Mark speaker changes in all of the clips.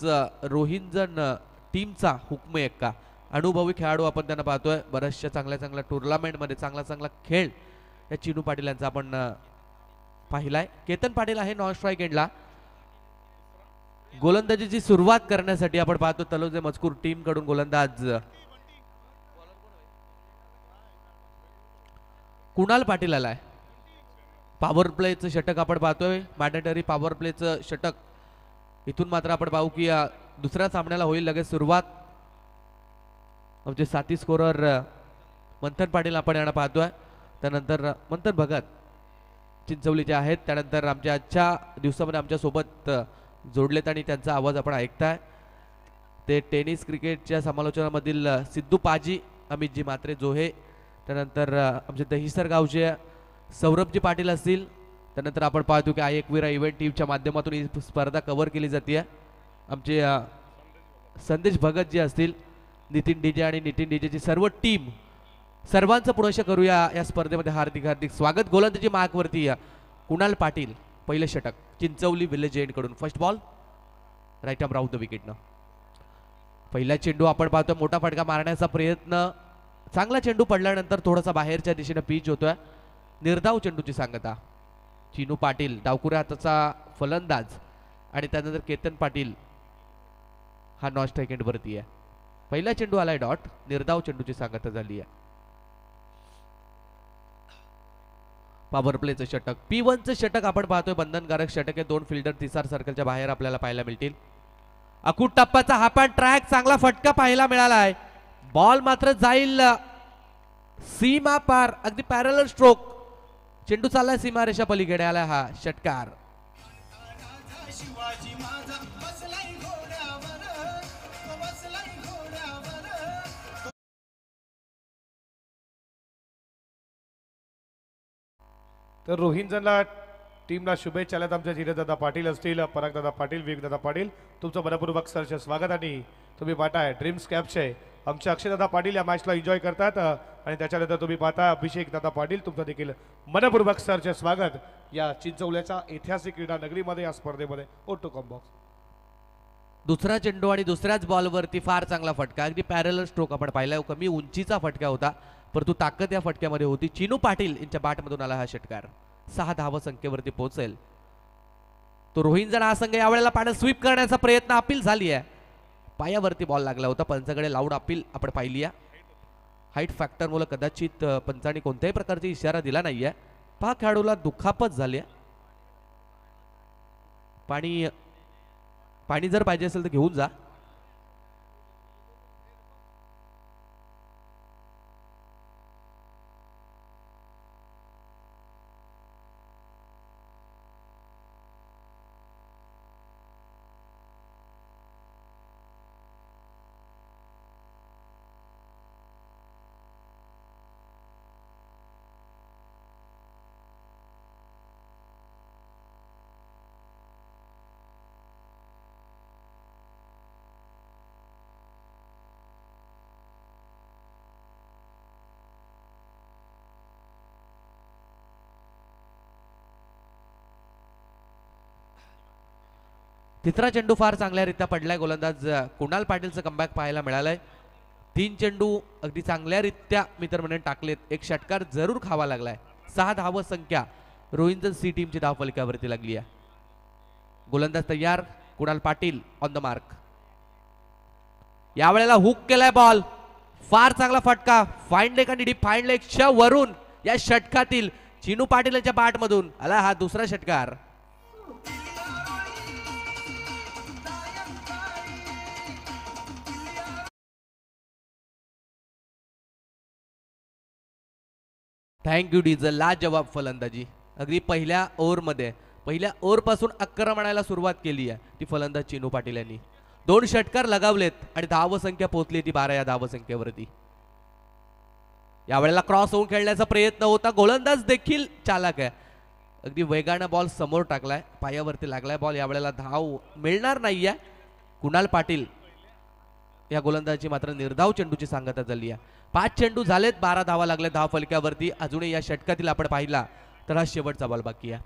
Speaker 1: तसंच रोहिंजन टीमचा हुकमे एक्का अनुभवी खेळाडू आपण त्यांना पाहतोय बऱ्याचशा चांगल्या टुर्नामेंटमध्ये चांगला खेळ या चिनू पाटील यांचा आपण पाहिलाय। केतन पाटील आहे नॉन स्ट्राईक एंडला। गोलंदाजीची सुरुवात करण्यासाठी आपण पाहतो तलोजे मजकूर टीम कडून गोलंदाज कुणाल पाटील आलाय। पॉवर प्लेचं षटक आपण पाहतोय मॅन्डेटरी पॉवर प्लेचं षटक। इथून मात्र आपण पाहू की दुसऱ्या सामन्याला होईल लगेच सुरुवात। आमचे साथी स्कोरर मंथन पाटील आपण यांना पाहतोय, त्यानंतर मंथन भगत चिंचवलीचे आहेत, त्यानंतर आमच्या आजच्या दिवसामध्ये आमच्या सोबत जोडलेत आणि त्यांचा आवाज आपण ऐकताय ते टेनिस क्रिकेटच्या समालोचनामधील सिद्धू पाजी, अमितजी मात्रे जोहे, त्यानंतर आमचे दहिसर गावचे सौरभजी पाटील असतील। त्यानंतर आपण पाहतो की एकविरा इव्हेंट टीमच्या माध्यमातून ही स्पर्धा कव्हर केली जाते। आमचे संदेश भगत जी असतील, नितीन डीजे आणि नितीन डीजेची सर्व टीम, सर्वांचं पुनश्च करूया या स्पर्धेमध्ये हार्दिक स्वागत। गोलंदाजी मार्कवरती कुणाल पाटील पहिले षटक चिंचवली विलेज एंड कडून। First ball right arm round the विकेटनं। पहिला चेंडू आपण पाहतो मोठा फटका मारण्याचा प्रयत्न, चांगला चेंडू पडल्यानंतर थोडासा बाहेरच्या दिशेने पिच होतोय। निर्धाव चेंडूची सांगता चिनू पाटील डावकुऱ्या हाताचा फलंदाज आणि त्यानंतर केतन पाटील हा नॉन स्ट्राईक एंड वरती आहे। पहिला चेंडू आलाय डॉट, निर्धाव चेंडूची सांगता झाली आहे। पॉवर प्लेचं षटक P1चं षटक आपण पाहतोय बंधनकारक षटक आहे। दोन फिल्डर तिसार सर्कलच्या बाहेर आपल्याला पाहायला मिळतील। अकूट टप्प्याचा हा पण ट्रॅक चांगला फटका पाहायला मिळालाय। बॉल मात्र जाईल सीमा पार, अगदी पॅरलल स्ट्रोक, चेंडू चाललाय सीमारेषा पलीकडे आला हा षटकार।
Speaker 2: तर रोहिंजनला टीमला शुभेच्छा आल्यात आमच्या जिनेदादा पाटील असतील, परागदादा पाटील, विवेकदादा पाटील, तुमचं मनपूर्वक सरचे स्वागत। आणि तुम्ही पाहताय ड्रीम्स कॅपचे आमचे अक्षयदादा पाटील या मॅचला एन्जॉय करतात आणि त्याच्यानंतर तुम्ही पाहता अभिषेक दादा पाटील, तुमचं देखील मनपूर्वक सरचे स्वागत या चिंचवल्याच्या ऐतिहासिक क्रीडा नगरीमध्ये या स्पर्धेमध्ये। ओटो कॉम्बॉक्स
Speaker 1: दुसरा चेंडू आणि दुसऱ्याच बॉलवरती फार चांगला फटका, अगदी पॅरलल स्ट्रोक आपण पाहिला, कमी उंचीचा फटका होता परंतु ताकद या फटक्यामध्ये होती। चिनू पाटील यांच्या बॅटमधून आला हा षटकार। 6 धावा संख्येवरती पोहोचेल तो रोहिंजन हा संघ यावेळेला पाण्यात स्वीप करण्याचा प्रयत्न, अपील झाली आहे, पायावरती बॉल लागला होता, पंचाकडे लाऊड अपील आपण पाहिली आहे। हाईट फॅक्टर मुळे कदाचित पंचांनी कोणत्याही प्रकारची इशारा दिला नाहीये। पहा खेळाडूला दुखापत झाली आहे, पाणी जर पाहिजे असेल तर घेऊन जा। तिसरा चेंडू फार चांगल्यारीत्या पडलाय, गोलंदाज कुणाल पाटीलचं कमबॅक पाहायला मिळालंय। 3 चेंडू अगदी चांगल्यारीत्या मित्र म्हणून टाकलेत, एक षटकार जरूर खावा लागलाय। 6 धाव संख्या रोहिंजन सी टीमची धाव फलकावरती लागली आहे। गोलंदाज तयार, Kunal Patil on the mark. यावेळेला हुक केलाय बॉल, फार चांगला फटका, फाईन लेग आणि डीप फाईन लेगच्या वरून या षटकातील चिनू पाटील यांच्या बॅटमधून आला हा दुसरा षटकार। थँक्यू डीजल, लाजवाब फलंदाजी, अगदी पहिल्या ओव्हरमध्ये, पहिल्या ओव्हरपासून आक्रमणाला सुरुवात केली आहे ती फलंदाज चिनू पाटील यांनी। 2 षटकार लगावलेत आणि धावसंख्या पोहोचली ती 12 या धावसंख्येवरती। यावेळेला क्रॉस होऊन खेळण्याचा प्रयत्न होता, गोलंदाज देखील चालाक आहे, अगदी वेगानं बॉल समोर टाकलाय, पायावरती लागलाय बॉल, यावेळेला धाव मिळणार नाहीये। कुणाल पाटील या गोलंदाजी मात्र निर्धाव चेंडूची सांगता झाली आहे। 5 चेंडू झालेत, 12 धावा लागल्या धाव फलकावरती। अजूनही या षटकातील आपण पाहिला तर हा शेवटचा बॉल बाकी आहे,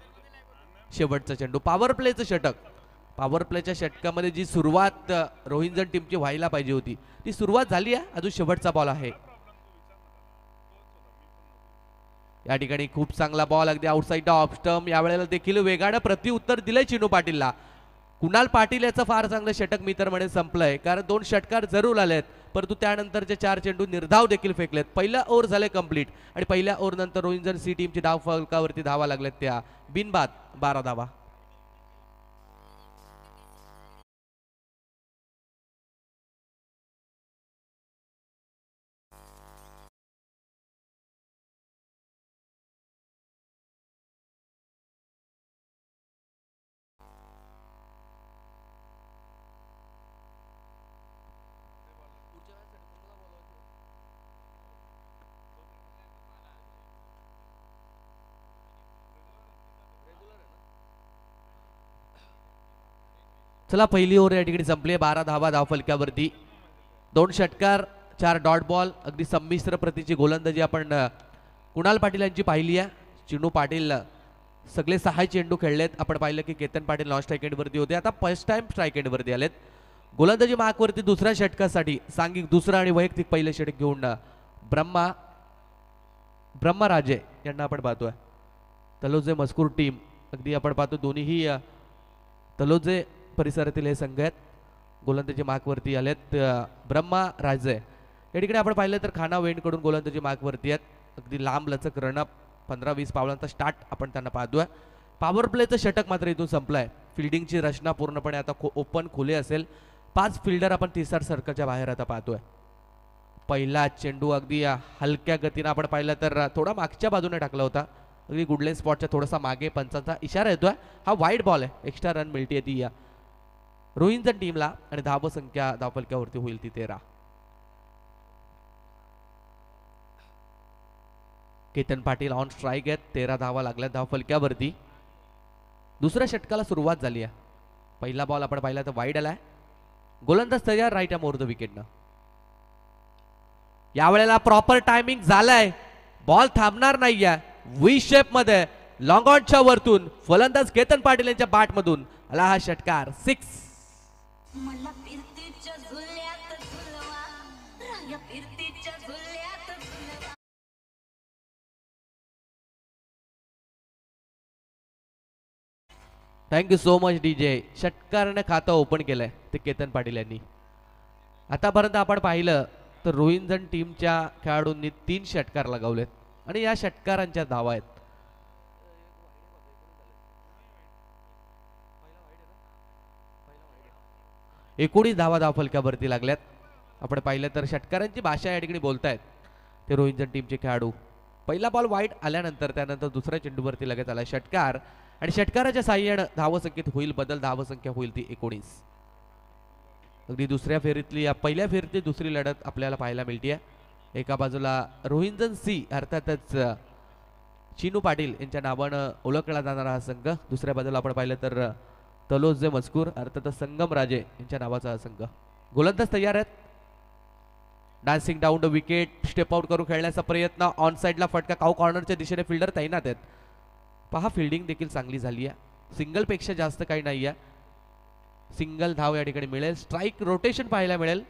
Speaker 1: शेवटचा चेंडू। पॉवर प्लेचं षटक पॉवर प्लेच्या षटकामध्ये जी सुरुवात रोहिंजन टीमची व्हायला पाहिजे होती ती सुरुवात झाली आहे. अजून शेवटचा बॉल आहे. या ठिकाणी खूप चांगला बॉल अगदी आउटसाइड ऑफ स्टंप. यावेळेला देखील वेगानं प्रत्युत्तर दिलंय चिनू पाटीलला. कुणाल पाटील याचं फार चांगलं षटक मी तर म्हणे संपलंय, कारण 2 षटकार जरूर आलेत परंतु त्यानंतरचे 4 चेंडू निर्धाव देखील फेकलेत. पहिला ओव्हर झाले कंप्लीट आणि पहिल्या ओव्हर नंतर रोहिंजन सी टीमची धाव फलकावरती धावा लागल्यात त्या बिनबाद 12 धावा. चला पहिली ओव्हर या ठिकाणी संपली. 12 धावा धाव फलक्यावरती. 2 षटकार 4 डॉट बॉल. अगदी संमिश्र प्रतीची गोलंदाजी आपण कुणाल पाटील यांची पाहिली आहे. चिनू पाटील सगळे 6 चेंडू खेळलेत. आपण पाहिलं की केतन पाटील नॉन स्ट्राईक एंडवरती होते, आता फर्स्ट टाइम स्ट्राईक एंडवरती आलेत. गोलंदाजी मार्कवरती दुसऱ्या षटकासाठी सांघिक दुसरा आणि वैयक्तिक पहिले षटक घेऊन ब्रह्मराजे यांना आपण पाहतोय. तलोजे मजकूर टीम अगदी आपण पाहतो दोन्हीही तलोजे परिसरातील हे संघ आहेत. गोलंदाजी मार्कवरती आलेत ब्रह्मराजे. या ठिकाणी आपण पाहिलं तर खाना वेंडकडून गोलंदाजी मार्कवरती आहेत. अगदी लांब लचक रनअप 15-20 पावलांचा स्टार्ट आपण त्यांना पाहतोय. पॉवर प्लेचं षटक मात्र इथून संपलंय. फिल्डिंगची रचना पूर्णपणे आता ओपन खुले असेल. 5 फिल्डर आपण 30 सर्कलच्या बाहेर आता पाहतोय. पहिला चेंडू अगदी हलक्या गतीनं आपण पाहिलं तर थोडा मागच्या बाजूने टाकला होता. अगदी गुडलेन स्पॉटच्या थोडासा मागे पंचांचा इशारा येतोय. हा वाईड बॉल आहे. एक्स्ट्रा रन मिळते ती या रोहिंजन टीमला आणि धाव संख्या धावफलक्यावरती होईल ती 13. केतन पाटील ऑन स्ट्राईक आहेत. 13 धावा लागल्या धावफलक्यावरती. दुसऱ्या षटकाला सुरुवात झाली आहे. पहिला बॉल आपण पाहिला तर वाईड आलाय. गोलंदाज तयार राईट मोर द विकेटनं. यावेळेला प्रॉपर टायमिंग झालाय. बॉल थांबणार नाहीये. व्ही शेप मध्ये लॉंग ऑनच्या वरतून फलंदाज केतन पाटील यांच्या बॅट मधून आला हा षटकार. 6.
Speaker 3: मला फिरतीच्या झुल्यात झुलवा, राया फिरतीच्या झुल्यात झुलवा.
Speaker 1: Thank you so much DJ. षटकारने खातं ओपन केलंय ते केतन पाटील यांनी. आतापर्यंत आपण पाहिलं तर रोहिंजन टीमच्या खेळाडूंनी 3 षटकार लगावलेत आणि या षटकारांच्या धावा आहेत. एकोणीस धावा धावफलक्यावरती लागल्यात. आपण पाहिलं तर षटकारांची भाषा या ठिकाणी बोलतायत ते रोहिंजन टीमचे खेळाडू. पहिला बॉल वाईड आल्यानंतर त्यानंतर दुसऱ्या चेंडूवरती लगेच आला षटकार आणि षटकाराच्या साह्यानं धावसंख्येत होईल बदल. धावसंख्या होईल ती 19. अगदी दुसऱ्या फेरीतली पहिल्या फेरीतली दुसरी लढत आपल्याला पाहायला मिळते. एका बाजूला रोहिंजन सी अर्थातच चिनू पाटील यांच्या नावानं ओळखला जाणारा हा संघ. दुसऱ्या बाजूला आपण पाहिलं तर तलोजे मजकूर अर्थातच संगम राजे यांच्या नावाचा हा संघ. गोलंदाज तयार आहेत. Dancing down the wicket. Step out करून खेळण्याचा प्रयत्न. ऑन साईडला फटका. काऊ कॉर्नरच्या दिशेने फिल्डर तैनात आहेत. पहा फिल्डिंग देखील चांगली झाली आहे. सिंगल पेक्षा जास्त काही नाही आहे. सिंगल धाव या ठिकाणी मिळेल. स्ट्राईक रोटेशन पाहायला मिळेल.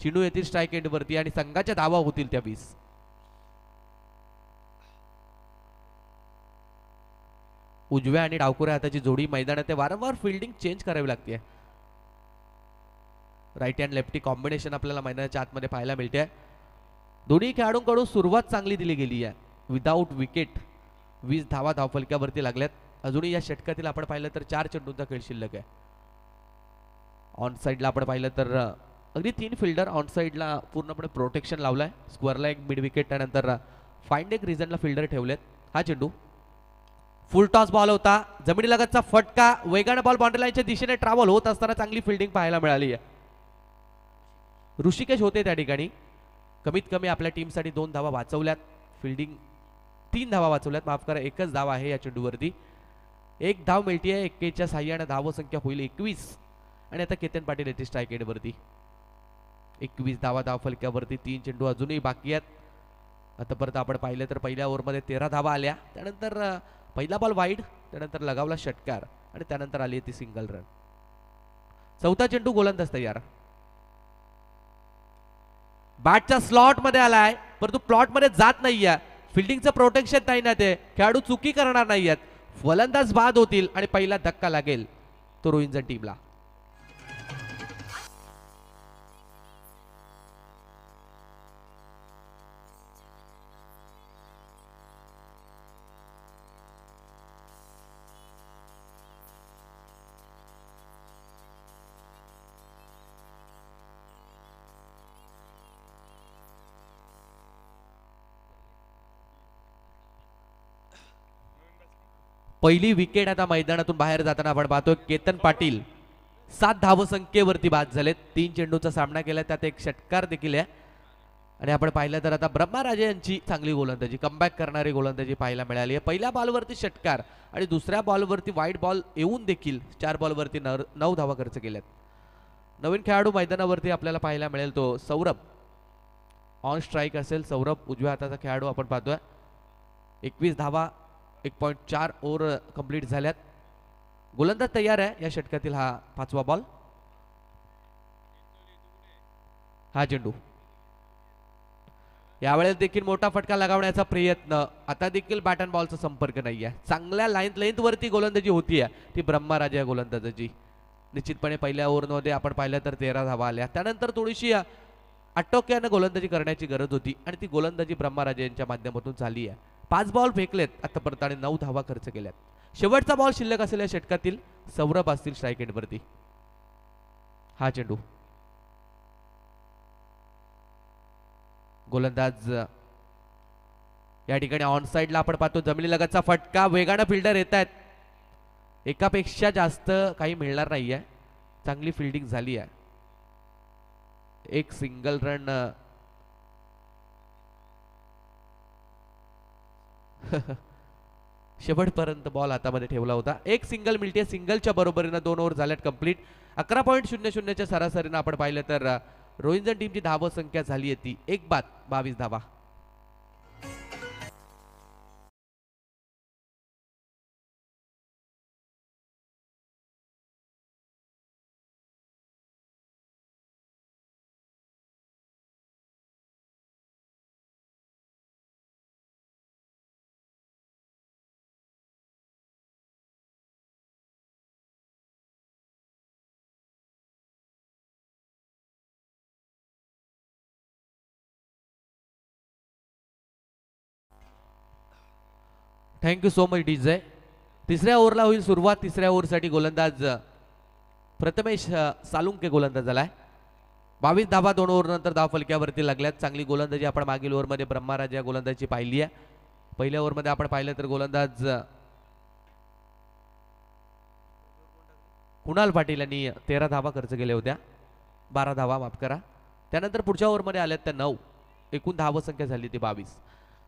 Speaker 1: चिनू येथील स्ट्राईक एंडवरती आणि संघाच्या धावा होतील त्या 20. उजव्या आणि डावकुऱ्या हाताची जोडी मैदानात ते वारंवार फिल्डिंग चेंज करावी लागते. राईट हँड लेफ्टी कॉम्बिनेशन आपल्याला मैदानाच्या आतमध्ये पाहायला मिळते. दोन्ही खेळाडूंकडून सुरुवात चांगली दिली गेली आहे. विदाऊट विकेट 20 धावा धावफलक्यावरती लागल्यात. अजूनही या षटकातील आपण पाहिलं तर 4 चेंडूंचा खेळ शिल्लक आहे. ऑन साईडला आपण पाहिलं तर अगदी 3 फिल्डर ऑन साईडला पूर्णपणे प्रोटेक्शन लावलाय. स्क्वेअरला एक मिड विकेट त्यानंतर फाइंड एक रिझनला फिल्डर ठेवलेत. हा चेंडू फुल टॉस बॉल होता. जमिनीलगतचा फटका. वेगाने बॉल बाउंड्री लाईनच्या दिशेने ट्रॅव्हल होत असताना चांगली फिल्डिंग पाहायला मिळाली आहे. ऋषिकेश होते त्या ठिकाणी. कमीत कमी आपल्या टीमसाठी 2 धावा वाचवल्यात. फिल्डिंग 3 धावा वाचवल्यात. माफ करा, एकच धाव आहे या चेंडूवरती. 1 धाव मिळतीये. 21च्या साह्याने धाव संख्या होईल 21. आणि आता केतन पाटील येते स्ट्राईक एंडवरती. 21 धावा धाव फलक्यावरती. 3 चेंडू अजूनही बाकी आहेत. आतापर्यंत आपण पाहिलं तर पहिल्या ओव्हरमध्ये 13 धावा आल्या. त्यानंतर पहिला बॉल वाईड. त्यानंतर लगावला षटकार आणि त्यानंतर आली ती सिंगल रन. चौथा चेंडू गोलंदाज तयार. बॅटच्या स्लॉट मध्ये आलाय परंतु प्लॉट मध्ये जात नाहीये. फिल्डिंगचं प्रोटेक्शन नाही ना ते. खेळाडू चुकी करणार नाहीयेत. फलंदाज बाद होतील आणि पहिला धक्का लागेल तो रोहिंजन टीमला. पहिली विकेट आता मैदानातून बाहेर जाताना आपण पाहतोय. केतन पाटील 7 धावसंख्येवरती बाद झालेत. 3 चेंडूचा सामना केला त्यात एक षटकार देखील आहे. आणि आपण पाहिलं तर आता ब्रह्माराजे यांची चांगली गोलंदाजी कमबॅक करणारी गोलंदाजी पाहायला मिळाली आहे. पहिल्या बॉलवरती षटकार आणि दुसऱ्या बॉलवरती वाईट बॉल येऊन देखील 4 बॉलवरती 9 धावा खर्च केल्यात. नवीन खेळाडू मैदानावरती आपल्याला पाहायला मिळेल तो सौरभ. ऑन स्ट्राईक असेल सौरभ, उजव्या हाताचा खेळाडू आपण पाहतोय. 21 धावा 1.4 ओव्हर कंप्लीट झाल्यात. गोलंदाज तयार आहे. या षटकातील हा 5वा बॉल. हा चेंडू यावेळेस देखील मोठा फटका लगावण्याचा प्रयत्न. आता देखील बॅट अँड बॉलचा संपर्क नाही आहे. चांगल्या लेंथ वरती गोलंदाजी होतीये ती ब्रह्माराजा या गोलंदाजाची. निश्चितपणे पहिल्या ओव्हरमध्ये आपण पाहिलं तर 13 धावा आल्या. त्यानंतर थोडीशी आटोक्यानं गोलंदाजी करण्याची गरज होती आणि ती गोलंदाजी ब्रह्माराजा यांच्या माध्यमातून झाली आहे. 5 बॉल फेकलेत आतापर्यंत आणि 9 धावा खर्च केल्यात. शेवटचा बॉल शिल्लक असलेल्या षटकातील सौरभ असतील स्ट्राईक एंडवरती. हा चेंडू गोलंदाज या ठिकाणी ऑन साइडला आपण पाहतो. जमिनीलगतचा फटका. वेगानं फिल्डर येत आहेत. एकापेक्षा जास्त काही मिळणार नाहीये. चांगली फिल्डिंग झाली आहे. एक सिंगल रन शेवटपर्यंत बॉल हातामध्ये ठेवला होता. एक सिंगल मिळते. सिंगलच्या बरोबरीनं 2 ओव्हर झाल्यात कंप्लीट. 11.00च्या सरासरीनं आपण पाहिलं तर रोहिंजन टीमची धाव संख्या झाली आहे ती 1 बाद 22 धावा. Thank you so much DJ. तिसऱ्या ओव्हरला होईल सुरुवात. तिसऱ्या ओव्हरसाठी गोलंदाज प्रथमेश सालुंके गोलंदाज झालाय. 22 धावा 2 ओव्हर नंतर धाव फलक्यावरती लागल्यात. चांगली गोलंदाजी आपण मागील ओव्हरमध्ये ब्रह्माराजा या गोलंदाजी पाहिली आहे. पहिल्या ओव्हरमध्ये आपण पाहिलं तर गोलंदाज कुणाल पाटील यांनी 13 धावा खर्च केल्या होत्या. 12 धावा माफ करा. त्यानंतर पुढच्या ओव्हरमध्ये आल्यात त्या 9. एकूण धाव संख्या झाली ती 22.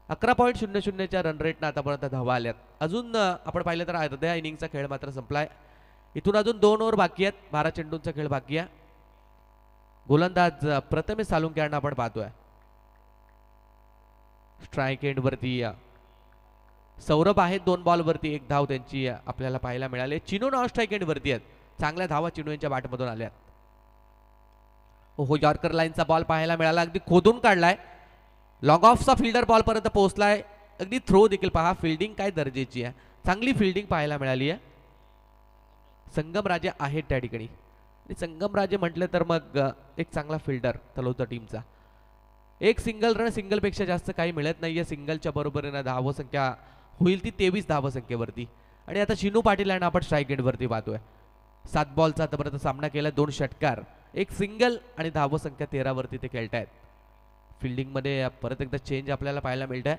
Speaker 1: 11.00च्या रन रेटनं आतापर्यंत धावा आल्यात. अजून आपण पाहिलं तर अर्ध्या इनिंगचा खेळ मात्र संपलाय. इथून अजून 2 ओव्हर बाकी आहेत. 12 चेंडूंचा खेळ बाकी आहे. गोलंदाज प्रथमेश सालुंके यांना आपण पाहतोय. स्ट्राईक एंड वरती सौरभ आहेत. 2 बॉलवरती 1 धाव त्यांची आपल्याला पाहायला मिळाली. चिनू नॉन स्ट्राईक एंड वरती आहेत. चांगल्या धावा चिनू यांच्या बॅटमधून आल्यात. हो यॉर्कर लाईनचा बॉल पाहायला मिळाला. अगदी खोदून काढलाय. लॉंग ऑफचा फिल्डर बॉल पर्यंत पोहोचलाय. अगदी थ्रो देखील पहा. फिल्डिंग काय दर्जेची आहे. चांगली फिल्डिंग पाहायला मिळाली आहे. संगमराजे आहेत त्या ठिकाणी. संगमराजे म्हटलं तर मग एक चांगला फिल्डर तलवता टीमचा. एक सिंगल रन सिंगलपेक्षा जास्त काही मिळत नाहीये. सिंगलच्या बरोबरीनं धावसंख्या होईल ती 23 धावसंख्येवरती. आणि आता चिनू पाटील यांना आपण स्ट्राईक एंडवरती पाहतोय. 7 बॉलचा आतापर्यंत सामना केला. 2 षटकार 1 सिंगल आणि धावसंख्या 13 वरती ते खेळतायत. फिल्डिंगमध्ये परत एकदा चेंज आपल्याला पाहायला मिळत आहे.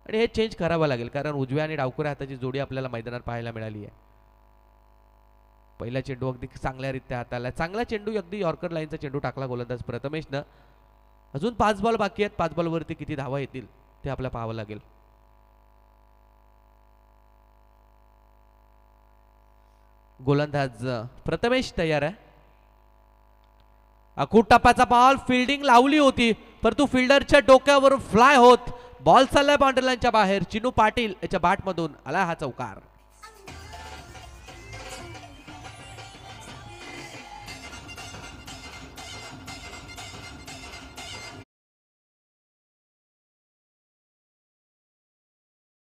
Speaker 1: आणि हे चेंज करावं लागेल कारण उजव्या आणि डावकुऱ्या हाताची जोडी आपल्याला मैदानात पाहायला मिळाली आहे. पहिला चेंडू अगदी चांगल्यारीत्या हाताला. चांगला चेंडू अगदी यॉर्कर लाईनचा चेंडू टाकला गोलंदाज प्रथमेशनं. अजून 5 बॉल बाकी आहेत. 5 बॉलवरती किती धावा येतील ते आपल्याला पाहावं लागेल. गोलंदाज प्रथमेश तयार आहे. अकूट टप्प्याचा बॉल. फिल्डिंग लावली होती परंतु फिल्डरच्या डोक्यावरून फ्लाय होत बॉल चाललाय बाउंड्री लाईनच्या बाहेर. चिनू पाटील याच्या बॅटमधून आला हा चौकार.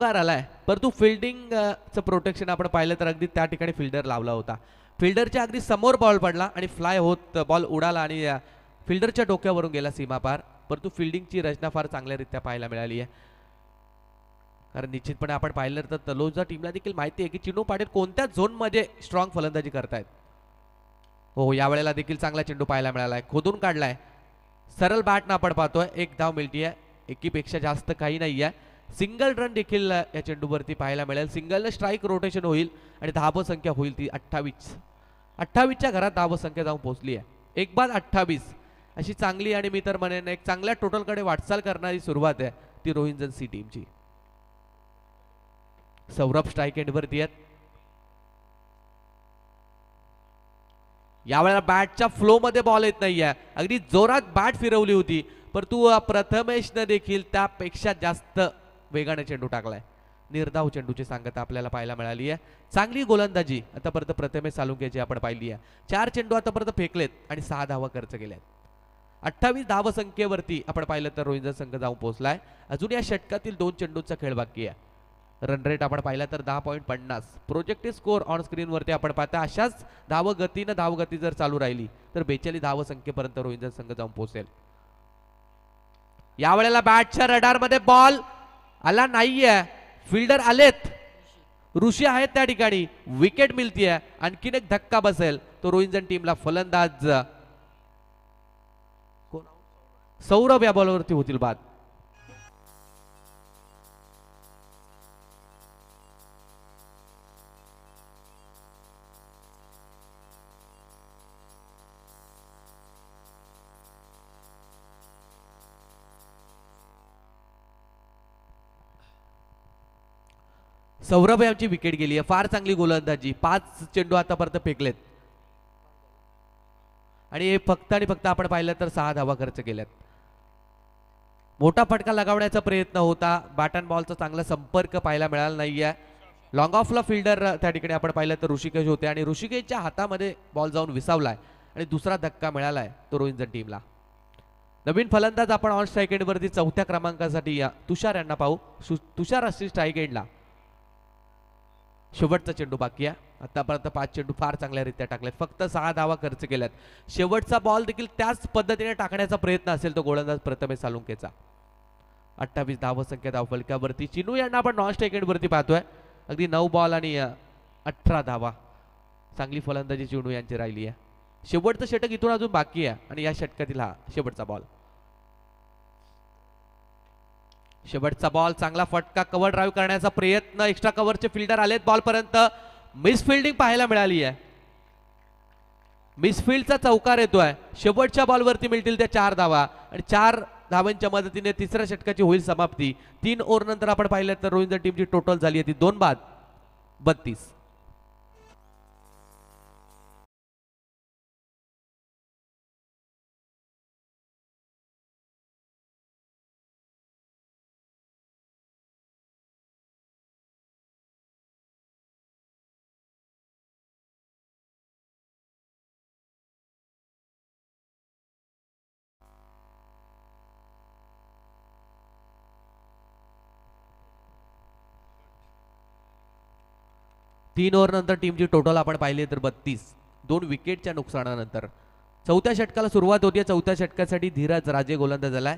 Speaker 1: कार आलाय परंतु फिल्डिंगचं प्रोटेक्शन आपण पाहिलं तर अगदी त्या ठिकाणी फिल्डर लावला होता. फिल्डरच्या अगदी समोर बॉल पडला आणि फ्लाय होत बॉल उडाला आणि फिल्डरच्या डोक्यावरून गेला सीमापार. परंतु फिल्डिंगची रचना फार चांगल्यारीत्या पाहायला मिळाली आहे. कारण निश्चितपणे आपण पाहिलं तर तलोजा टीमला देखील माहिती आहे की चिनू पाटील कोणत्या झोनमध्ये स्ट्रॉंग फलंदाजी करतायत. हो यावेळेला देखील चांगला चेंडू पाहायला मिळाला आहे. खोदून काढलाय. सरळ बॅटनं आपण पाहतोय. एक धाव मिळतीये. एकीपेक्षा जास्त काही नाही आहे. सिंगल रन देखील या चेंडूवरती पाहायला मिळेल. सिंगलनं स्ट्राईक रोटेशन होईल आणि धावसंख्या होईल ती 28. 28च्या घरात धावसंख्या जाऊन पोहोचली आहे. एक बाद 28 अशी चांगली आणि मी तर म्हणेन एक चांगल्या टोटलकडे वाटचाल करणारी सुरुवात आहे ती रोहिंजन सी टीमची. सौरभ स्ट्राईक एंडवरती आहेत. यावेळेला बॅटच्या फ्लो मध्ये बॉल येत नाहीये. अगदी जोरात बॅट फिरवली होती परंतु प्रथमेशने देखील त्यापेक्षा जास्त वेगाने चेंडू टाकलाय. निर्धाव चेंडूची सांगता आपल्याला पाहायला मिळाली आहे. चांगली गोलंदाजी आतापर्यंत प्रथमेश सालुंकेची आपण पाहिली आहे. 4 चेंडू आतापर्यंत फेकलेत आणि 6 धावा खर्च केल्यात. 28 धावसंख्येवरती आपण पाहिलं तर रोहिंजन संघ जाऊन पोहोचलाय. अजून या षटकातील 2 चेंडूंचा खेळ बाकी आहे. रन रेट आपण पाहिला तर 10.50. प्रोजेक्टेड स्कोर ऑन स्क्रीन वरती आपण पाहता अशाच धावगती जर चालू राहिली तर 42 धावसंख्येपर्यंत रोहिंजन संघ जाऊन पोहोचेल. यावेळेला बॅटच्या रडार मध्ये बॉल आला नाहीये. फिल्डर आलेत. ऋषी आहेत त्या ठिकाणी. विकेट मिळतीये. आणखीन एक धक्का बसेल तो रोहिंजन टीमला. फलंदाज सौरभ या बॉलवरती होतील बाद. सौरभ यांची विकेट गेली आहे. फार चांगली गोलंदाजी. 5 चेंडू आतापर्यंत फेकलेत आणि फक्त आणि फक्त आपण पाहिलं तर 6 धावा खर्च केल्यात. मोठा फटका लगावण्याचा प्रयत्न होता. बॅट अँड बॉलचा चांगला संपर्क पाहायला मिळाला नाहीये. लॉंग ऑफला फिल्डर त्या ठिकाणी आपण पाहिलं तर ऋषिकेश होते आणि ऋषिकेशच्या हातामध्ये बॉल जाऊन विसावलाय आणि दुसरा धक्का मिळालाय तो रोहिंजन टीमला. नवीन फलंदाज आपण ऑन स्ट्राईक एंडवरती 4थ्या क्रमांकासाठी या तुषार यांना पाहू. तुषार असतील स्ट्राईक एंडला. शेवटचा चेंडू बाकी आहे. आतापर्यंत 5 चेंडू फार चांगल्यारीत्या टाकलेत. फक्त 6 धावा खर्च केल्यात. शेवटचा बॉल देखील त्याच पद्धतीने टाकण्याचा प्रयत्न असेल तो गोलंदाज प्रथमेश सालुंकेचा. 28 धावसंख्या धावफलकावरती. चिनू यांना आपण नॉन स्ट्राईक एंडवरती पाहतोय. अगदी 9 बॉल आणि 18 धावा. चांगली फलंदाजी चिनू यांची राहिली आहे. शेवटचं षटक इथून अजून बाकी आहे आणि या षटकातील हा शेवटचा बॉल. शेवटचा बॉल. चांगला फटका. कव्हर ड्राईव्ह करण्याचा प्रयत्न. एक्स्ट्रा कव्हरचे फिल्डर आलेत बॉल पर्यंत. मिस फिल्डिंग पाहायला मिळाली आहे. मिसफिल्डचा चौकार येतोय. शेवटच्या बॉलवरती मिळतील त्या 4 धावा आणि 4 धावांच्या मदतीने तिसऱ्या षटकाची होईल समाप्ती. 3 ओव्हर नंतर आपण पाहिलं तर रोहिंजन टीमची टोटल झाली आहे ती 2 बाद 32. तीन ओव्हर नंतर टीमची टोटल आपण पाहिली तर 32. 2 विकेटच्या नुकसानानंतर 4थ्या षटकाला सुरुवात होती. 4थ्या षटकासाठी धीरज राजे गोलंदाज झालाय.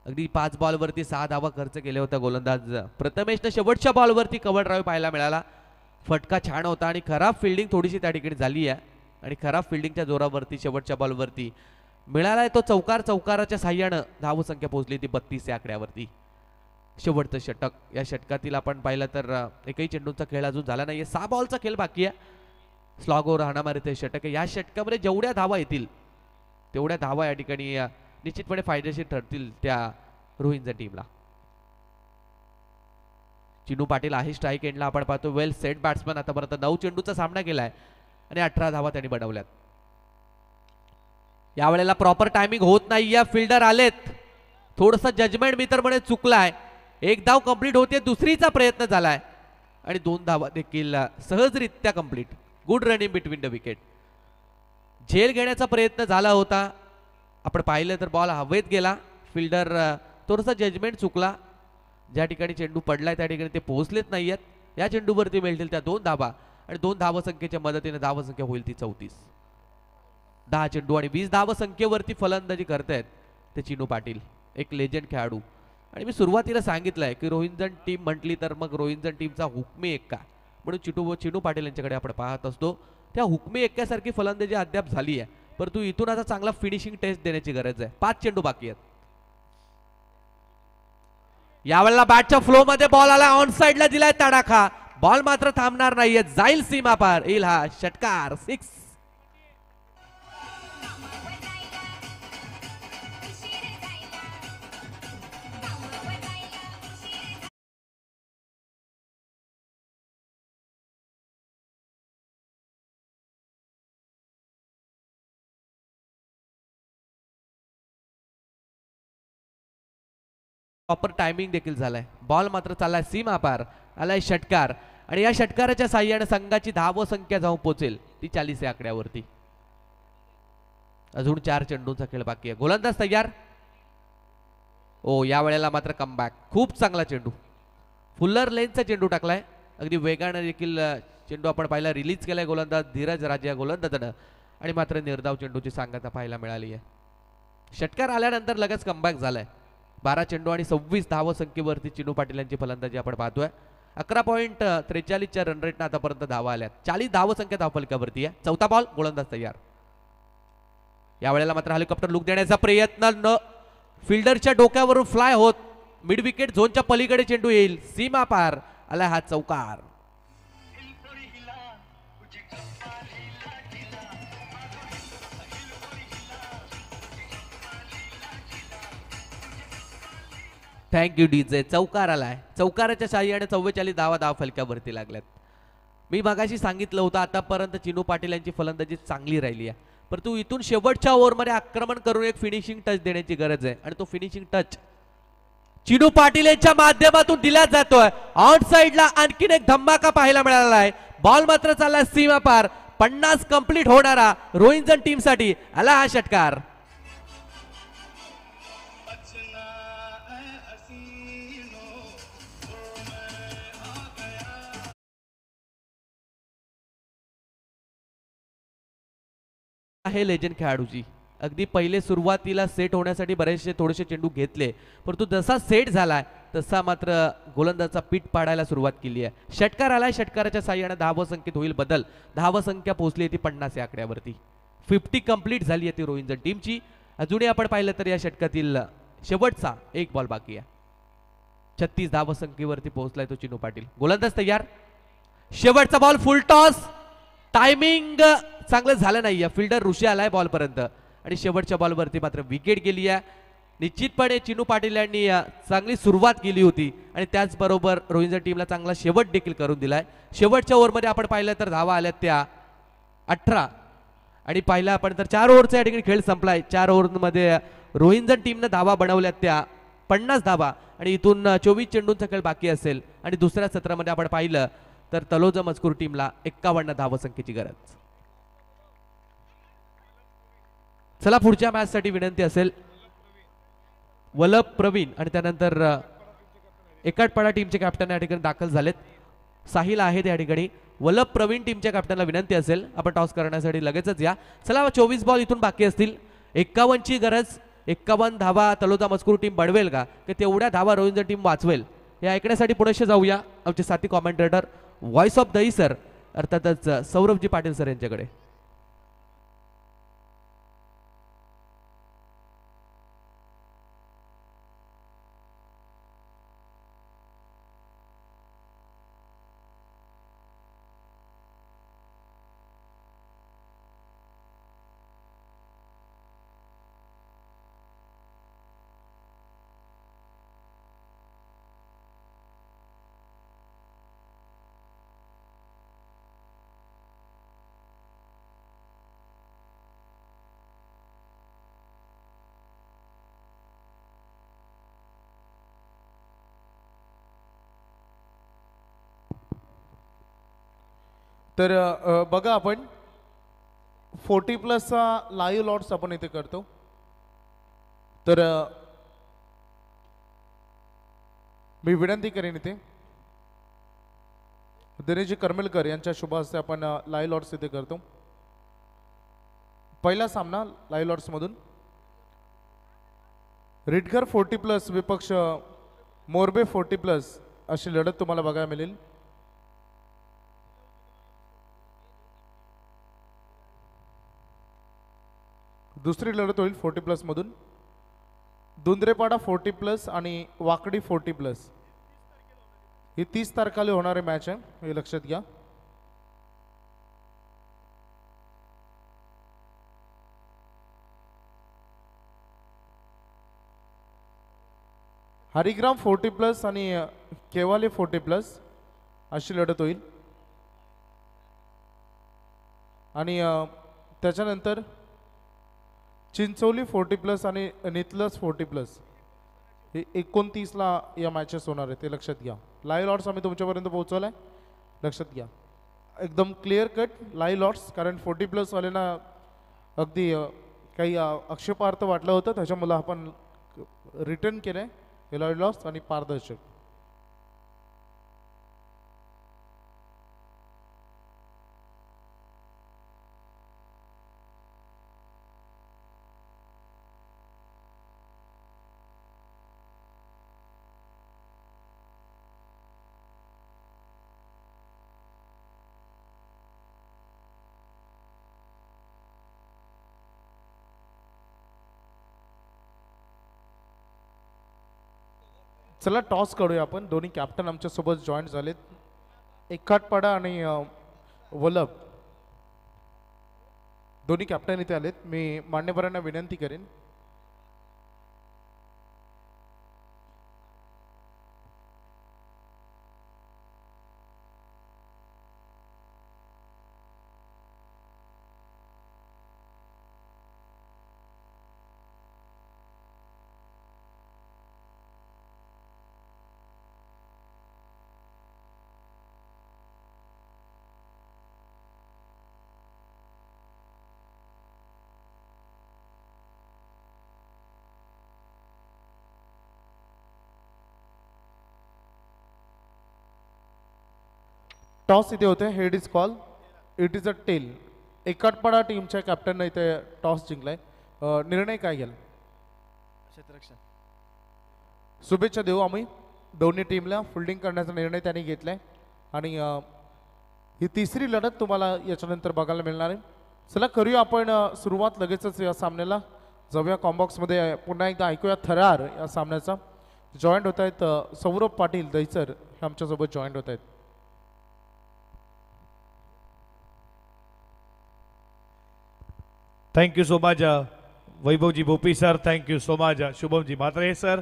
Speaker 1: अगदी 5 बॉलवरती 6 धावा खर्च केले होता गोलंदाज प्रथमेशने. शेवटच्या बॉलवरती कव्हर ड्राईव्ह पाहायला मिळाला. फटका छान होता आणि खराब फिल्डिंग थोडीशी त्या ठिकाणी झाली आहे आणि खराब फिल्डिंगच्या जोरावरती शेवटच्या बॉलवरती मिळालाय तो चौकार. चौकाराच्या साह्यानं धावसंख्या पोहोचली ती 32 या आकड्यावरती. शेवटचं षटक. या षटकातील आपण पाहिलं तर एकही चेंडूंचा खेळ अजून झाला नाहीये. 6 बॉलचा खेळ बाकी आहे. स्लॉग ओव्हर हाणामारीचे षटक. या षटकामध्ये जेवढ्या धावा येतील तेवढ्या धावा या ठिकाणी निश्चितपणे फायदेशीर ठरतील त्या रोहिंजन टीमला. चिनू पाटील आहे स्ट्राईक एंडला. आपण पाहतो वेल सेट बॅट्समन. आतापर्यंत 9 चेंडूचा सामना केलाय आणि 18 धावा त्यांनी बनवल्यात. यावेळेला प्रॉपर टायमिंग होत नाहीये. फिल्डर आलेत. थोडंसं जजमेंट मी तर म्हणे चुकलाय. 1 धाव कंप्लीट होते. दुसरीचा प्रयत्न झालाय आणि 2 धावा देखील सहजरित्या complete. Good running between the wicket. झेल घेण्याचा प्रयत्न झाला होता. आपण पाहिलं तर बॉल हवेत गेला. फिल्डर थोडंसं जजमेंट चुकला. ज्या ठिकाणी चेंडू पडलाय त्या ठिकाणी ते पोहोचलेच नाहीयेत। या चेंडूवरती मिळतील त्या 2 धाबा आणि 2 धावसंख्येच्या मदतीने धावसंख्या होईल ती 34। 10 चेंडू आणि 20 धावसंख्येवरती फलंदाजी करतायत ते चिनू पाटील, एक लेजंड खेळाडू। आणि मी सुरुवातीला सांगितलंय की रोहिंजन टीम म्हटली तर मग रोहिंजन टीमचा हुकमी एक्का म्हणून चिनू पाटील यांच्याकडे आपण पाहत असतो। त्या हुकमी एक्क्यासारखी फलंदाजी अद्याप झाली आहे, परंतु इथून आता चांगला फिनिशिंग टेस्ट देण्याची गरज आहे। 5 चेंडू बाकी आहेत। यावेळेला बॅटच्या फ्लो मध्ये बॉल आला, ऑन साइडला दिलाय तडाखा, बॉल मात्र थांबणार नाहीये, जाईल सीमा पार, येईल हा षटकार 6। प्रॉपर टायमिंग देखील झालाय, बॉल मात्र चाललाय सीमा पार, आलाय षटकार आणि या षटकाराच्या साह्याने संघाची धावसंख्या जाऊन पोहोचेल ती 40 या आकड्यावरती। अजून 4 चेंडूंचा खेळ बाकी आहे। गोलंदाज तयार। ओ या वेळेला मात्र कमबॅक, खूप चांगला चेंडू, फुल्लर लेनचा चेंडू टाकलाय, अगदी वेगाने देखील चेंडू आपण पाहिला, रिलीज केलाय गोलंदाज धीरज राजे या गोलंदाजानं आणि मात्र निर्धाव चेंडूची सांगता पाहायला मिळाली आहे। षटकार आल्यानंतर लगेच कमबॅक झालाय। 12 चेंडू आणि 26 धावसंख्येवरती चिनू पाटील यांची फलंदाजी आपण पाहतोय। 11.43च्या रन रेटनं आतापर्यंत धावा आल्यात, 40 धावसंख्या धावफलकावरती आहे। चौथा बॉल, गोलंदाज तयार। यावेळेला मात्र हेलिकॉप्टर लुक देण्याचा प्रयत्न न, फिल्डरच्या डोक्यावरून फ्लाय होत मिड विकेट झोनच्या पलीकडे चेंडू येईल, सीमा पार, आला हा चौकार। थँक्यू डीजे, चौकार आलाय, चौकाराच्या साह्याने 44 धावा धाव फलक्यावरती लागल्यात। मी मागाशी सांगितलं होतं आतापर्यंत चिनू पाटील यांची फलंदाजी चांगली राहिली आहे, परंतु इथून शेवटच्या ओव्हरमध्ये आक्रमण करून एक फिनिशिंग टच देण्याची गरज आहे आणि तो फिनिशिंग टच चिनू पाटील यांच्या माध्यमातून दिला जातोय। ऑन साइडला आणखीन एक धमाका पाहायला मिळाला आहे, बॉल मात्र चालला सीमा पार, 50 कंप्लीट होणारा रोहिंजन टीमसाठी आला हा षटकार। आहे लेजंड खेळाडूची, अगदी पहिले सुरुवातीला सेट होण्यासाठी बरेचसे थोडेसे चेंडू घेतले, परंतु जसा सेट झालाय तसा मात्र गोलंदाजाचा पीठ पाडायला सुरुवात केली आहे। षटकार आलाय, षटकाराच्या साह्याने धावसंख्येत होईल बदल, धावसंख्या पोहोचली ती 50 या आकड्यावरती। 50 कंप्लीट झाली आहे ती रोहिंजन टीमची। अजूनही आपण पाहिलं तर या षटकातील शेवटचा एक बॉल बाकी आहे। 36 धावसंख्येवरती पोहोचलाय तो चिनू पाटील। गोलंदाज तयार, शेवटचा बॉल, फुल टॉस, टायमिंग चांगलं झालं नाहीये, फिल्डर ऋषी आलाय बॉल पर्यंत आणि शेवटच्या बॉलवरती मात्र विकेट गेली आहे। निश्चितपणे चिनू पाटील यांनी चांगली सुरुवात केली होती आणि त्याचबरोबर रोहिंजन टीमला चांगला शेवट देखील करून दिलाय। शेवटच्या ओव्हरमध्ये आपण पाहिलं तर धावा आल्यात त्या 18 आणि पाहिलं आपण तर 4 ओव्हरचा या ठिकाणी खेळ संपलाय। 4 ओव्हरमध्ये रोहिंजन टीमनं धावा बनवल्यात त्या 50 धावा आणि इथून 24 चेंडूंचा खेळ बाकी असेल आणि दुसऱ्या सत्रामध्ये आपण पाहिलं तर तलोजा मजकूर टीमला 51 धावसंख्येची गरज। चला पुढच्या मॅच साठी विनंती असेल वल्लभ प्रवीण आणि त्यानंतर एकाटपाडा टीमचे कॅप्टन या ठिकाणी दाखल झालेत, साहिल आहेत या ठिकाणी। वल्लभ प्रवीण टीमच्या कॅप्टनला विनंती असेल आपण टॉस करण्यासाठी लगेचच या। चला 24 बॉल इथून बाकी असतील, 51 ची गरज, 51 धावा तलोजा मजकूर टीम बनवेल का की तेवढ्या धावा रोहिंजन टीम वाचवेल हे ऐकण्यासाठी पुढे जाऊया आमचे साथी कॉमेंटेटर व्हॉइस ऑफ दही सर अर्थातच सौरभजी पाटील सर यांच्याकडे।
Speaker 4: तर बघा आपण 40+ लाईव्ह लॉट्स आपण इथे करतो। तर मी विनंती करेन इथे दिनेशजी करमेलकर यांच्या शुभ हस्ते आपण लाईव्ह लॉर्ड्स इथे करतो. पहिला सामना लाईव्ह लॉर्ड्समधून रिटकर 40+ विपक्ष मोरबे 40+ अशी लढत तुम्हाला बघायला मिळेल. दुसरी लढत होईल 40+ मधून दुंद्रेपाडा 40+ आणि वाकडी 40+. ही 30 तारखेला होणारी मॅच आहे, हे लक्षात घ्या. हरिग्राम 40+ आणि केवाले 40+ अशी लढत होईल. आणि त्याच्यानंतर चिंचोली 40+ आणि नितलस 40+ हे 29ला या मॅचेस होणार आहे, ते लक्षात घ्या. लाईव्ह लॉट्स आम्ही तुमच्यापर्यंत पोहोचवलाय, लक्षात घ्या. एकदम क्लिअर कट लाईव्ह लॉट्स, कारण 40+ वाल्यांना अगदी काही आक्षेपार्थ वाटलं होतं, त्याच्यामुळे आपण रिटर्न केलंय हे लाईव्ह लॉट्स आणि पारदर्शक. चला टॉस करूया आपण. दोन्ही कॅप्टन आमच्या सोबत जॉईन झालेत, एकाटपाडा आणि वल्लभ दोन्ही कॅप्टन इथे आलेत. मी मान्यवरांना विनंती करेन टॉस इथे होते. Head is call, it is a tail. Ekatpada टीमच्या कॅप्टनने इथे टॉस जिंकलाय. निर्णय काय घ्याल?
Speaker 5: क्षेत्ररक्षण.
Speaker 4: शुभेच्छा देऊ आम्ही दोन्ही टीमला. फिल्डिंग करण्याचा निर्णय त्यांनी घेतलाय आणि ही तिसरी लढत तुम्हाला याच्यानंतर बघायला मिळणार आहे. चला करूया आपण सुरुवात लगेचच या सामन्याला. जाऊया कॉम्बॉक्समध्ये, पुन्हा एकदा ऐकूया थरार या सामन्याचा. जॉईंट होत आहेत सौरभ पाटील दैसर हे आमच्यासोबत जॉईंट होत आहेत.
Speaker 2: Thank you so much Vaibhav ji Bopi sir, thank you so much Shubham ji Mhatre sir,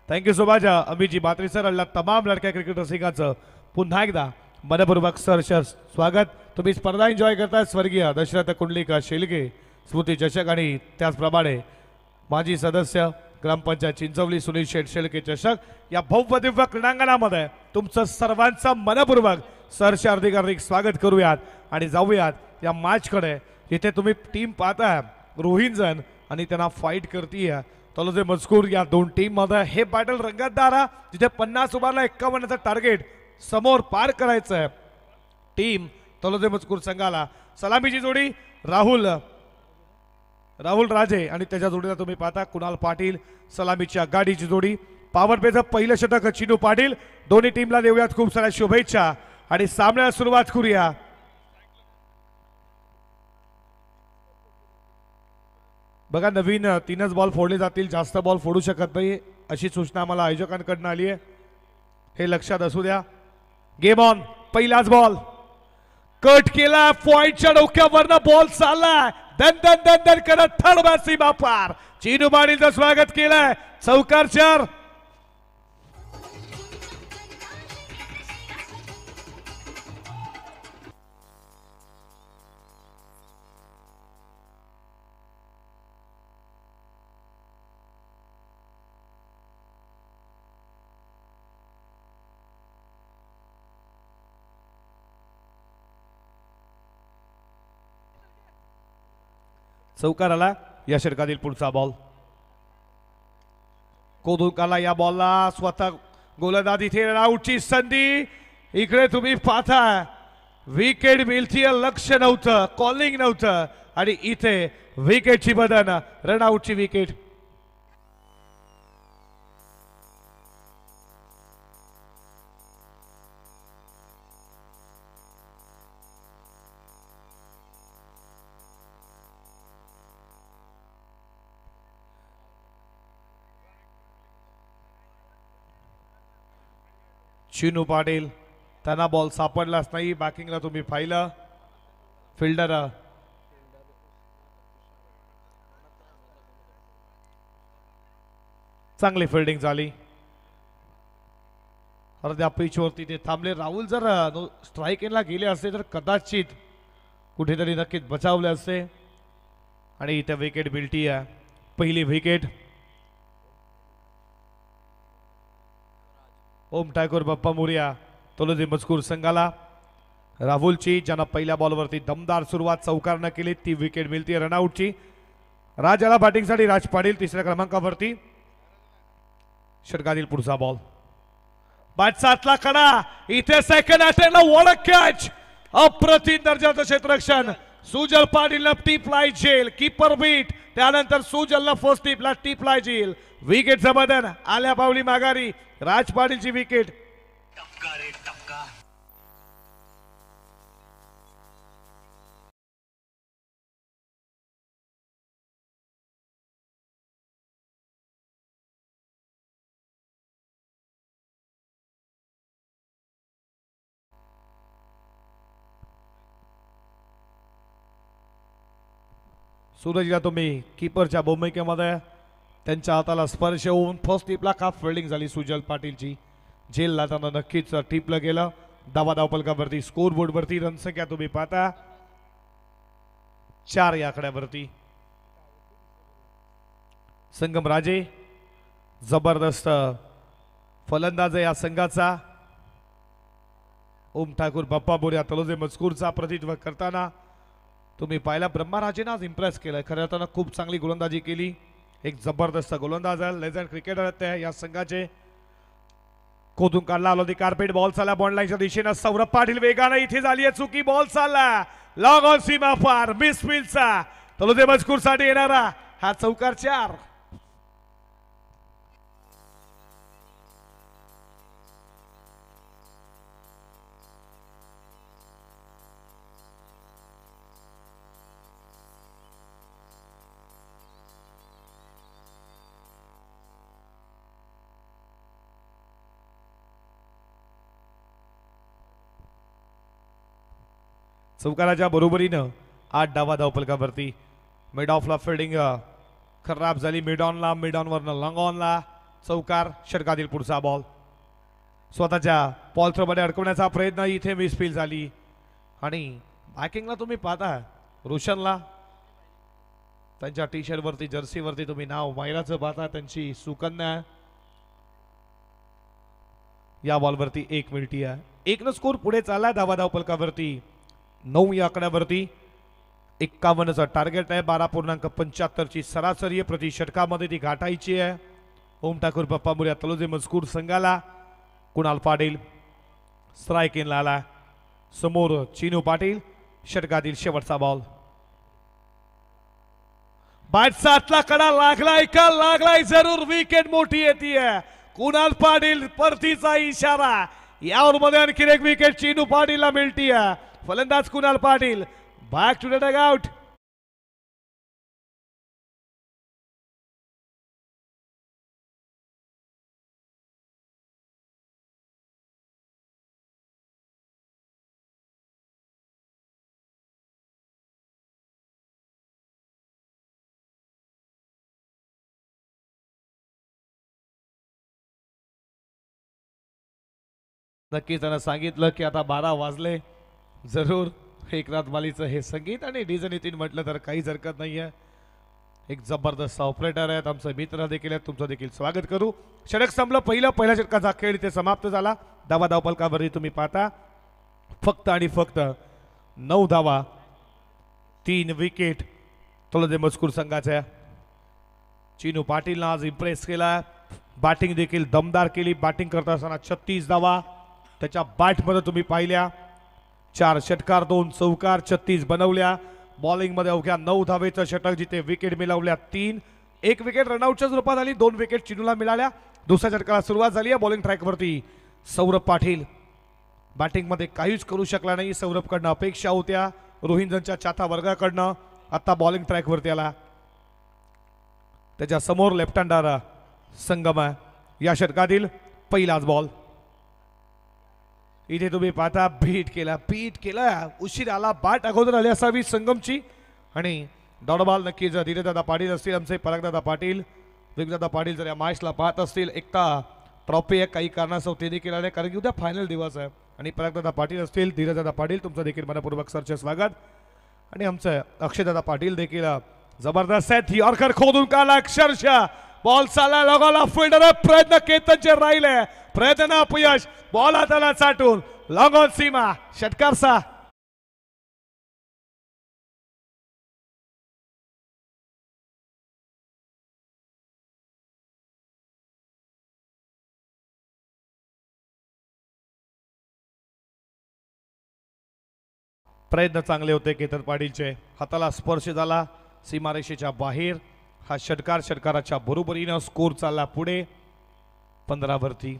Speaker 2: thank you so much Amit ji Mhatre sir. अल्ला तमाम लडक्या क्रिकेट रसिकांचं पुन्हा एकदा मनपूर्वक सर स्वागत. तुम्ही स्पर्धा एन्जॉय करताय. स्वर्गीय दशरथ कुंडलिका शेलके स्मृती चषक आणि त्याचप्रमाणे माजी सदस्य ग्रामपंचायत चिंचवली सुनील शेठ शेळके चषक या भव्य दिव्य क्रीडांगणामध्ये तुमचं सर्वांचं मनपूर्वक सरचे हार्दिक हार्दिक स्वागत करूयात आणि जाऊयात या मॅचकडे. इथे तुम्ही टीम पाहताय रोहिंजन आणि त्यांना फाईट करतीय तलोजे मजकूर. या दोन टीम मध्ये हे बॅटल रंगतदार आहे, जिथे 50 ओव्हरला 51चं टार्गेट समोर पार करायचं आहे. टीम तलोजे मजकूर संघाला सलामीची जोडी राहुल राजे आणि त्याच्या जोडीला तुम्ही पाहता कुणाल पाटील. सलामीच्या गाडीची जोडी. पॉवर प्लेचं पहिलं षटक चिनू पाटील. दोन्ही टीमला देऊयात खूप साऱ्या शुभेच्छा आणि सामन्याला सुरुवात करूया. बघा नवीन 3च बॉल फोडले जातील, जास्त बॉल फोडू शकत नाही अशी सूचना आम्हाला आयोजकांकडून आली आहे, हे लक्षात असू द्या. Game on. पहिलाच बॉल कट केला, पॉइंटच्या डोक्यावरनं बॉल चाललाय दन दन दन दन करत थर्ड बॅट सीमा पार. चिनू पाटीलचं स्वागत केलंय. चौकार 4. चौकार आला. या षटकातील पुढचा बॉल कोदून काला. या बॉलला स्वतः गोलंदाज इथे रनआउटची संधी. इकडे तुम्ही पाहता विकेट मिळतीये, लक्ष नव्हतं, कॉलिंग नव्हतं आणि इथे विकेटची बदल, रनआउटची विकेट. चिनू पाटील त्यांना बॉल सापडलाच नाही. बॅकिंगला तुम्ही पाहिलं फिल्डर चांगली फिल्डिंग झाली. अर्ध्या पिचवरती ते थांबले. राहुल जर स्ट्राईक एनला गेले असते तर कदाचित कुठेतरी नक्कीच बचावले असते. आणि इथे विकेट मिळती आहे, पहिली विकेट. ओम ठाकूर बाप्पा मोरिया तोलोजी मजकूर संघाला. राहुलची ज्यांना पहिल्या बॉलवरती दमदार सुरुवात चौकारनं केली ती विकेट मिळते रनआउटची. राजाला बॅटिंगसाठी राज पाटील तिसऱ्या क्रमांकावरती. षटकातील पुढचा बॉल. बॅट सातला कडा. इथे सेकंड अटेम्प्टला वॉल कॅच. अप्रतिम दर्जाचं क्षेत्ररक्षण. सुजल पाटीलला टिपलाय झेल. Keeper beat. त्यानंतर सुजलला फर्स्ट टिपला टिपलाय झेल. विकेटचं बदल. आल्या पावली माघारी. राज पाटीलची विकेट. सूरजला तुम्ही कीपरच्या भूमिकेमध्ये त्यांच्या हाताला स्पर्श होऊन फर्स्ट टिपला का फिल्डिंग झाली सुजल पाटीलची. झेल लावताना नक्कीच टिपलं गेलं. धावा फलकावरती स्कोर बोर्डवरती रनसंख्या तुम्ही पाहता 4 या आकड्यावरती. संगम राजे जबरदस्त फलंदाज या संघाचा. ओम ठाकूर बाप्पा बोरिया तलोजे मजकूरचा प्रतिनिधित्व करताना तुम्ही पाहिला. ब्रह्माराजेनं आज इम्प्रेस केलं. खरं तर खूप चांगली गोलंदाजी केली. एक जबरदस्त गोलंदाज आहे, लेजंड क्रिकेटर आहेत या संघाचे. खोदून काढला आलोदी कार्पेट. बॉल चालला बॉन्ड लाईनच्या दिशेनं. सौरभ पाटील वेगानं इथे झाली आहे चुकी. बॉल चालला लॉंग ऑन सीमा पार. मिस फील्डचा तलोजे मजकूर साठी येणारा हा चौकार 4. चौकाराच्या बरोबरीनं 8 डावा धावफलकावरती. मिड ऑफला फिल्डिंग खराब झाली. मिड ऑनवरनं लॉंग ऑनला चौकार. षटकातील पुढचा बॉल. स्वतःच्या बॉल थ्रोमध्ये अडकवण्याचा प्रयत्न इथे मिसफील झाली. आणि बॅकिंगला तुम्ही पाहता रोशनला त्यांच्या टी शर्टवरती जर्सीवरती तुम्ही नाव महिलाचं पाहता. त्यांची सुकन्या. या बॉलवरती 1 मिळती आहे. 1 स्कोर पुढे चालला धावा धावफलकावरती. 9 या आकड्यावरती. 51चं टार्गेट आहे. 12.75ची सरासरी आहे. प्रति षटकामध्ये ती गाठायची आहे. ओम ठाकूर बाप्पा मोरिया तलोजे मजकूर संघाला. कुणाल पाटील स्ट्राईक इनला आला. समोर चिनू पाटील. षटकातील शेवटचा बॉल. बॅट सातला कडा लागलाय का? लागलाय जरूर. विकेट मोठी येते. कुणाल पाटील परतीचा इशारा. यावर मध्ये आणखी एक विकेट चिनू पाटीलला मिळती आहे. फलंदाज Kunal Patil. Back to the dugout. नक्की त्यांना सांगितलं की आता 12 वाजले. जरूर एकनाथ मालीचं हे संगीत आणि डीजे नितीन म्हटलं तर काहीच हरकत नाहीये. एक जबरदस्त ऑपरेटर आहेत, आमचे मित्र देखील आहेत. तुमचं देखील स्वागत करू. षटक संपलं. पहिल्या षटकाचा खेळ इथे समाप्त झाला. धावा धावफलकावरती तुम्ही पाहता फक्त आणि फक्त 9 धावा 3 विकेट तलोजे मजकूर संघाच्या. चिनू पाटीलनं आज इम्प्रेस केला. बॅटिंग देखील दमदार केली. बॅटिंग करत असताना 36 धावा त्याच्या बॅटमध्ये तुम्ही पाहिल्या. 4 षटकार 2 चौकार 36 बनवल्या. बॉलिंगमध्ये अवघ्या 9 धावेचं षटक जिथे विकेट मिळवल्या 3. 1 विकेट रनआउटच्या स्वरूपात आली. 2 विकेट चिनूला मिळाल्या. दुसऱ्या षटकाला सुरुवात झाली आहे. बॉलिंग ट्रॅकवरती सौरभ पाटील बॅटिंगमध्ये काहीच करू शकला नाही. सौरभकडनं अपेक्षा होत्या रोहिंजनच्या चाथा वर्गाकडनं. आता बॉलिंग ट्रॅकवरती आला. त्याच्या समोर लेफ्ट हँडर संगम आहे. या षटकातील पहिलाच बॉल इथे तुम्ही पाहता. बीट केला उशीर आला. बॅट अगोदर आली असावी संगमची. आणि डॉट बॉल नक्कीच धीरजदादा पाटील असतील आमचे परागदादा पाटील. विगदादा पाटील जर या मॅचला पाहत असतील एकता ट्रॉफी आहे काही कारणास्तव ते देखील आले कारण की उद्या फायनल दिवस आहे. आणि परागदादा पाटील असतील धीरजदादा पाटील तुमचं देखील मनपूर्वक सरचे स्वागत. आणि आमचं अक्षयदादा पाटील देखील जबरदस्त आहेत. यॉर्कर खोदून काढला अक्षरशः. बॉल चालला लगाला फिल्डर प्रयत्न केतनचे राहिले. प्रयत्न अपयश. बॉल हाताला चाटून लॉंग ऑन सीमा षटकार 6. प्रयत्न चांगले होते केतन पाटीलचे. हाताला स्पर्श झाला सीमारेषेच्या बाहेर. हा षटकाराच्या बरोबरीनं स्कोर चालला पुढे 15 वरती.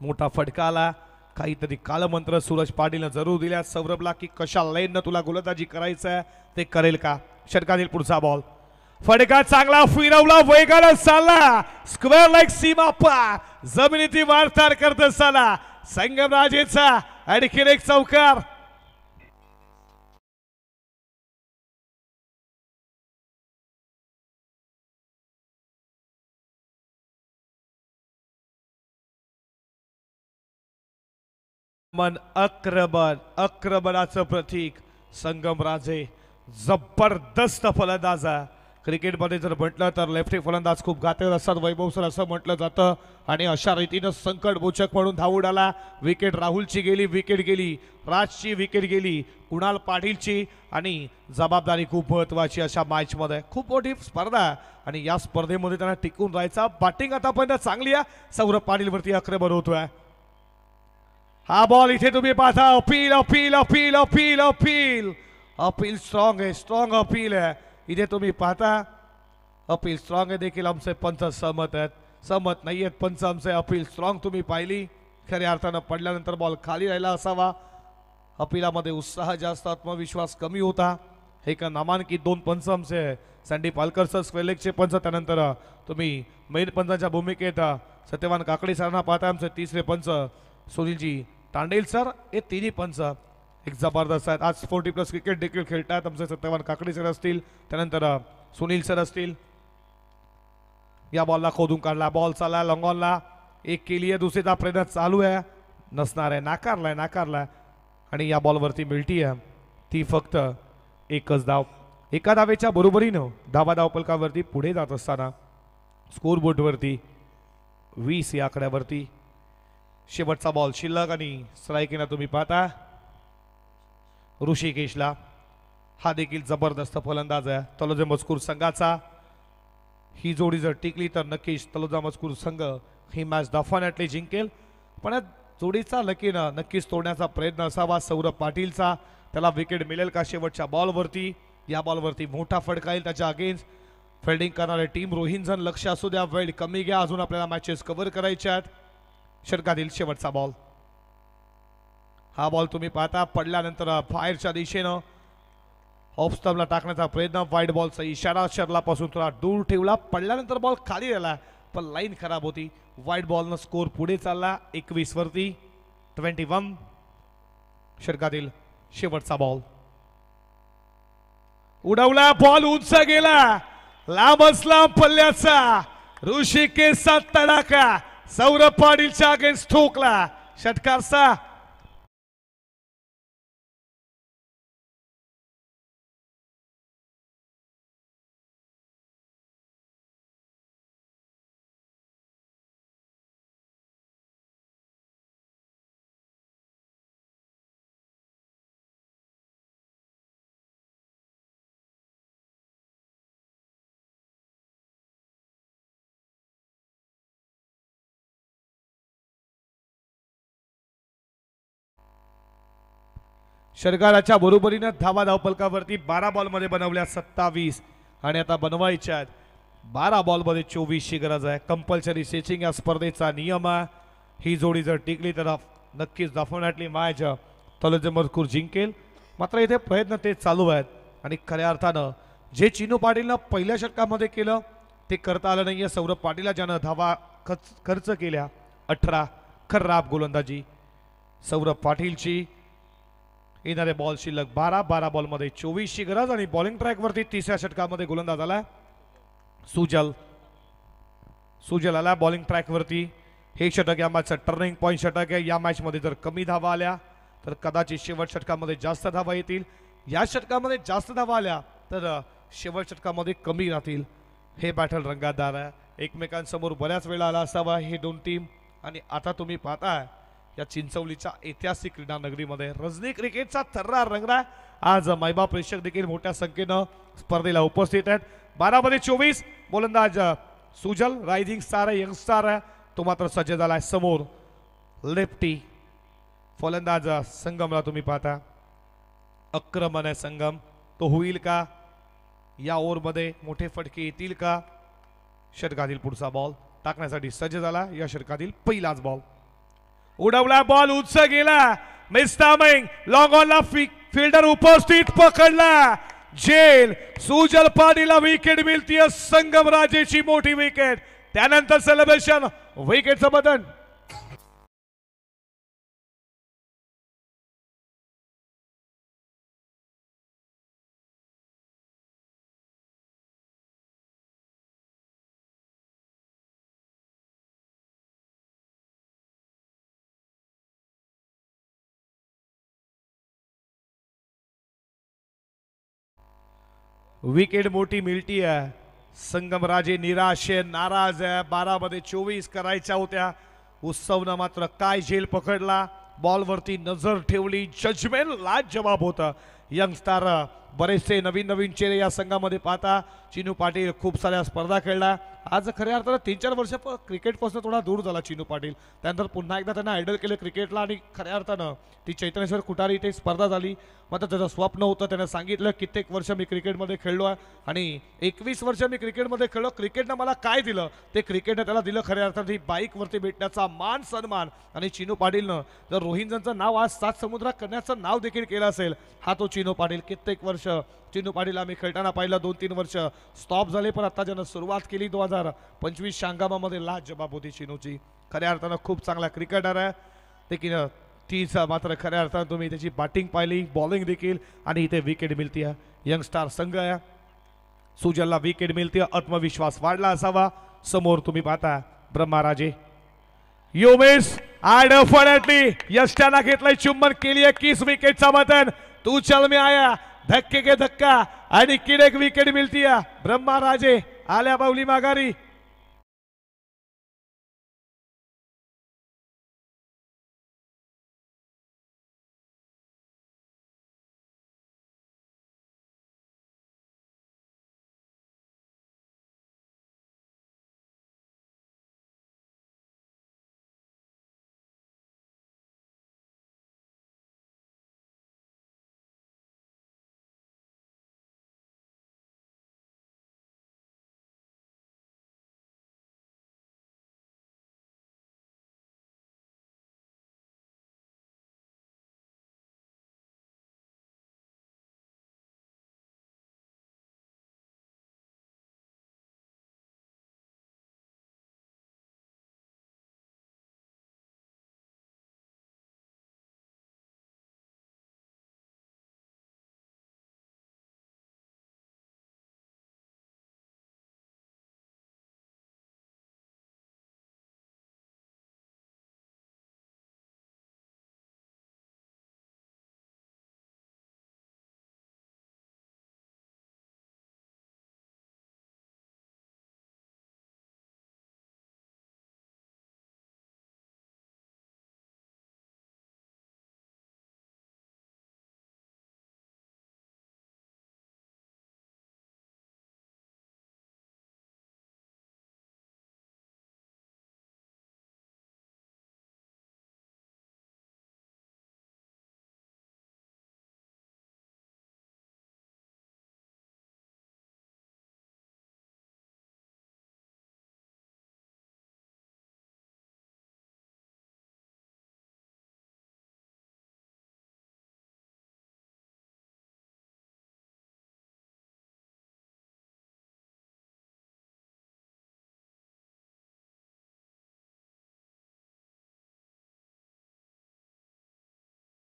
Speaker 2: मोठा फटका आला. काहीतरी कालमंत्र सूरज पाटीलनं जरूर दिल्या सौरभला की कशा लाईननं तुला गोलंदाजी करायचं आहे ते करेल का. षटकातील पुढचा बॉल फटका चांगला फिरवला वेगानं चालला. स्क्वेअर लाईक सीमा पार जमिनीची वारतार करत असताना संगमराजेचा आणखीन एक चौकार. मन आक्रमणाचं प्रतीक संगमराजे जबरदस्त फलंदाज आहे. क्रिकेटमध्ये जर म्हटलं तर लेफ्टी फलंदाज खूप घातक असतात वैभव सर असं म्हटलं जातं. आणि अशा रीतीनं संकटमोचक म्हणून धावून आला. विकेट राहुलची गेली. विकेट गेली राजची. विकेट गेली कुणाल पाटीलची. आणि जबाबदारी खूप महत्वाची अशा मॅचमध्ये. खूप मोठी स्पर्धा आणि या स्पर्धेमध्ये त्यांना टिकून राहायचा. बॅटिंग आतापर्यंत चांगली आहे. सौरभ पाटीलवरती आक्रमण होतोय. हा बॉल इथे तुम्ही पाहता. Appeal appeal appeal appeal appeal appeal strong आहे. स्ट्रॉंग अपील आहे. इथे तुम्ही पाहता अपील स्ट्रॉंग आहे. देखील आमचे पंच सहमत आहेत. सहमत नाही आहेत पंच आमचे. अपील स्ट्रॉंग तुम्ही पाहिली. खऱ्या अर्थानं पडल्यानंतर बॉल खाली राहिला असावा. अपिलामध्ये उत्साह जास्त आत्मविश्वास कमी होता. हे का नामांकित 2 पंच आमचे सँडी पालकर सर स्क्वेलेकचे पंच. त्यानंतर तुम्ही मेन पंचांच्या भूमिकेत सत्यवान काकडे सरांना पाहता. आमचे तिसरे पंच सुनीलजी तांडेल सर. हे तिन्ही पंच एक जबरदस्त आहेत. आज 40+ क्रिकेट देखील खेळतात. आमचे सत्यवान काकडे सर असतील. त्यानंतर सुनील सर असतील. या बॉलला खोदून काढला. बॉल चालला लॉंग ऑनला. एक केली आहे. दुसरीचा प्रयत्न चालू आहे. नसणार आहे. नाकारलाय. आणि या बॉलवरती मिळती आहे ती फक्त एकच धाव. एका धावेच्या बरोबरीनं धावपलकावरती पुढे जात असताना स्कोरबोर्डवरती 20 या आकड्यावरती शेवटचा बॉल शिल्लक. आणि स्ट्रायकिंगला तुम्ही पाहता ऋषिकेशला. हा देखील जबरदस्त फलंदाज आहे तलोजा मजकूर संघाचा. ही जोडी जर टिकली तर नक्कीच तलोजा मजकूर संघ ही मॅच डेफिनेटली जिंकेल. पण जोडीचा लकीनं नक्कीच तोडण्याचा प्रयत्न असावा सौरभ पाटीलचा. त्याला विकेट मिळेल का शेवटच्या बॉलवरती. या बॉलवरती मोठा फटका येईल त्याच्या अगेन्स्ट. फिल्डिंग करणारे टीम रोहिंजन लक्ष असू द्या. वेळ कमी घ्या. अजून आपल्याला मॅचेस कव्हर करायचे आहेत. षटकातील शेवटचा बॉल. हा बॉल तुम्ही पाहता पडल्यानंतर बाहेरच्या दिशेनं ऑफ स्टंपला टाकण्याचा प्रयत्न. वाईड बॉलचा इशारा. शर्लापासून थोडा दूर ठेवला. पडल्यानंतर बॉल खाली राहिला पण लाईन खराब होती. वाईड बॉलनं स्कोर पुढे चालला 21 वरती 21. षटकातील शेवटचा बॉल उडवला. बॉल उंच गेला. लांबच लांब पल्ल्याचा ऋषिकेशचा तडाखा सौरभ पाटीलच्या अगेन्स्ट ठोकला. षटकार 6. षटकाराच्या बरोबरीने धावा धावपलकावरती 12 बॉलमध्ये बनवल्या 27 आणि आता बनवायच्या आहेत 12 बॉलमध्ये 24 ची गरज आहे. कंपल्सरी सेचिंग या स्पर्धेचा नियम आहे. ही जोडी जर टिकली तर नक्कीच डेफिनेटली मॅच तलोजा मजकूर जिंकेल. मात्र इथे प्रयत्न ते चालू आहेत आणि खऱ्या अर्थानं जे चिनू पाटीलनं पहिल्या षटकामध्ये केलं ते करता आलं नाहीये. सौरभ पाटील ज्यानं धावा खर्च केल्या 18 खराब गोलंदाजी सौरभ पाटीलची. येणारे बॉल शिल्लक 12 बॉलमध्ये 24 ची गरज आणि बॉलिंग ट्रॅकवरती तिसऱ्या षटकामध्ये गोलंदाज आला सुजल आला बॉलिंग ट्रॅकवरती. हे षटक या मॅचचं टर्निंग पॉईंट षटक आहे. या मॅचमध्ये जर कमी धावा आल्या तर कदाचित शेवट षटकामध्ये जास्त धावा येतील. या षटकामध्ये जास्त धावा आल्या तर शेवट षटकामध्ये कमी राहतील. हे बॅटल रंगादार आहे. एकमेकांसमोर बऱ्याच वेळा आला असावा हे दोन टीम आणि आता तुम्ही पाहताय या चिंचवलीच्या ऐतिहासिक क्रीडा नगरीमध्ये रजनी क्रिकेटचा थर्रा रंगला. आज मैबा प्रेक्षक देखील मोठ्या संख्येनं स्पर्धेला उपस्थित आहेत. 12 मध्ये 24 गोलंदाज सुजल रायझिंग स्टार आहे यंगस्टार आहे तो मात्र सज्ज झालाय. समोर लेफ्टी फलंदाज संगमला तुम्ही पाहता आक्रमण आहे संगम. तो होईल का या ओव्हरमध्ये मोठे फटके येतील का. षटकातील पुढचा बॉल टाकण्यासाठी सज्ज झाला. या षटकातील पहिलाच बॉल उडवला बॉल उच्च गेला मिस टायमिंग लॉंग ऑनला फिल्डर उपस्थित पकडला जेल. सुजल पाटीलला विकेट मिळतीये. संगम राजेची मोठी विकेट. त्यानंतर सेलिब्रेशन विकेटचं बटन. विकेट मोठी मिळती आहे. संगम राजे निराश आहे नाराज आहे. 12 मध्ये 24 करायच्या होत्या. उत्सवनं मात्र काय झेल पकडला. बॉलवरती नजर ठेवली. जजमेंट लाजवाब होता. यंगस्टार बरेचसे नवीन चेहरे या संघामध्ये पाहता. चिनू पाटील खूप साऱ्या स्पर्धा खेळला. आज खऱ्या अर्थानं 3-4 वर्ष क्रिकेटपासून थोडा दूर झाला चिनू पाटील. त्यानंतर पुन्हा एकदा त्यांना आयडल केलं क्रिकेटला आणि खऱ्या अर्थानं ती चैतन्येश्वर कुटारी इथे स्पर्धा झाली. मात्र त्याचं स्वप्न होतं. त्यानं सांगितलं कित्येक वर्ष मी क्रिकेटमध्ये खेळलो आहे आणि 21 वर्ष मी क्रिकेटमध्ये खेळलो. क्रिकेटनं मला काय दिलं ते क्रिकेटनं त्याला दिलं. खऱ्या अर्थानं ही बाईकवरती भेटण्याचा मान सन्मान आणि चिनू पाटीलनं जर रोहिंग्यांचं नाव आज 7 समुद्रात करण्याचं नाव देखील केलं असेल हा तो चिनू पाटील. कित्येक वर्ष चिनू पाटील आम्ही खेळताना पाहिलं. 2-3 वर्ष स्टॉप झाले पण आता ज्यानं सुरुवात केली 2025 हंगामामध्ये लाजबाब होती चिनूची. खऱ्या अर्थानं खूप चांगला क्रिकेटर आहे. देखील तीच मात्र खऱ्या अर्थानं तुम्ही त्याची बॅटिंग पाहिली बॉलिंग देखील आणि इथे विकेट मिळते. यंगस्टार संघ आहे. सुजलला विकेट मिळते. आत्मविश्वास वाढला असावा. समोर तुम्ही पाहता ब्रह्माराजे यू मिस एंड डेफिनेटली यष्टाना घेतलाय चुंबन केली 21 विकेटचा बटन. तू चल में आया धक्के के धक्का आणि किडेक विकेट मिळती. ब्रह्माराजे आल्या बावली माघारी.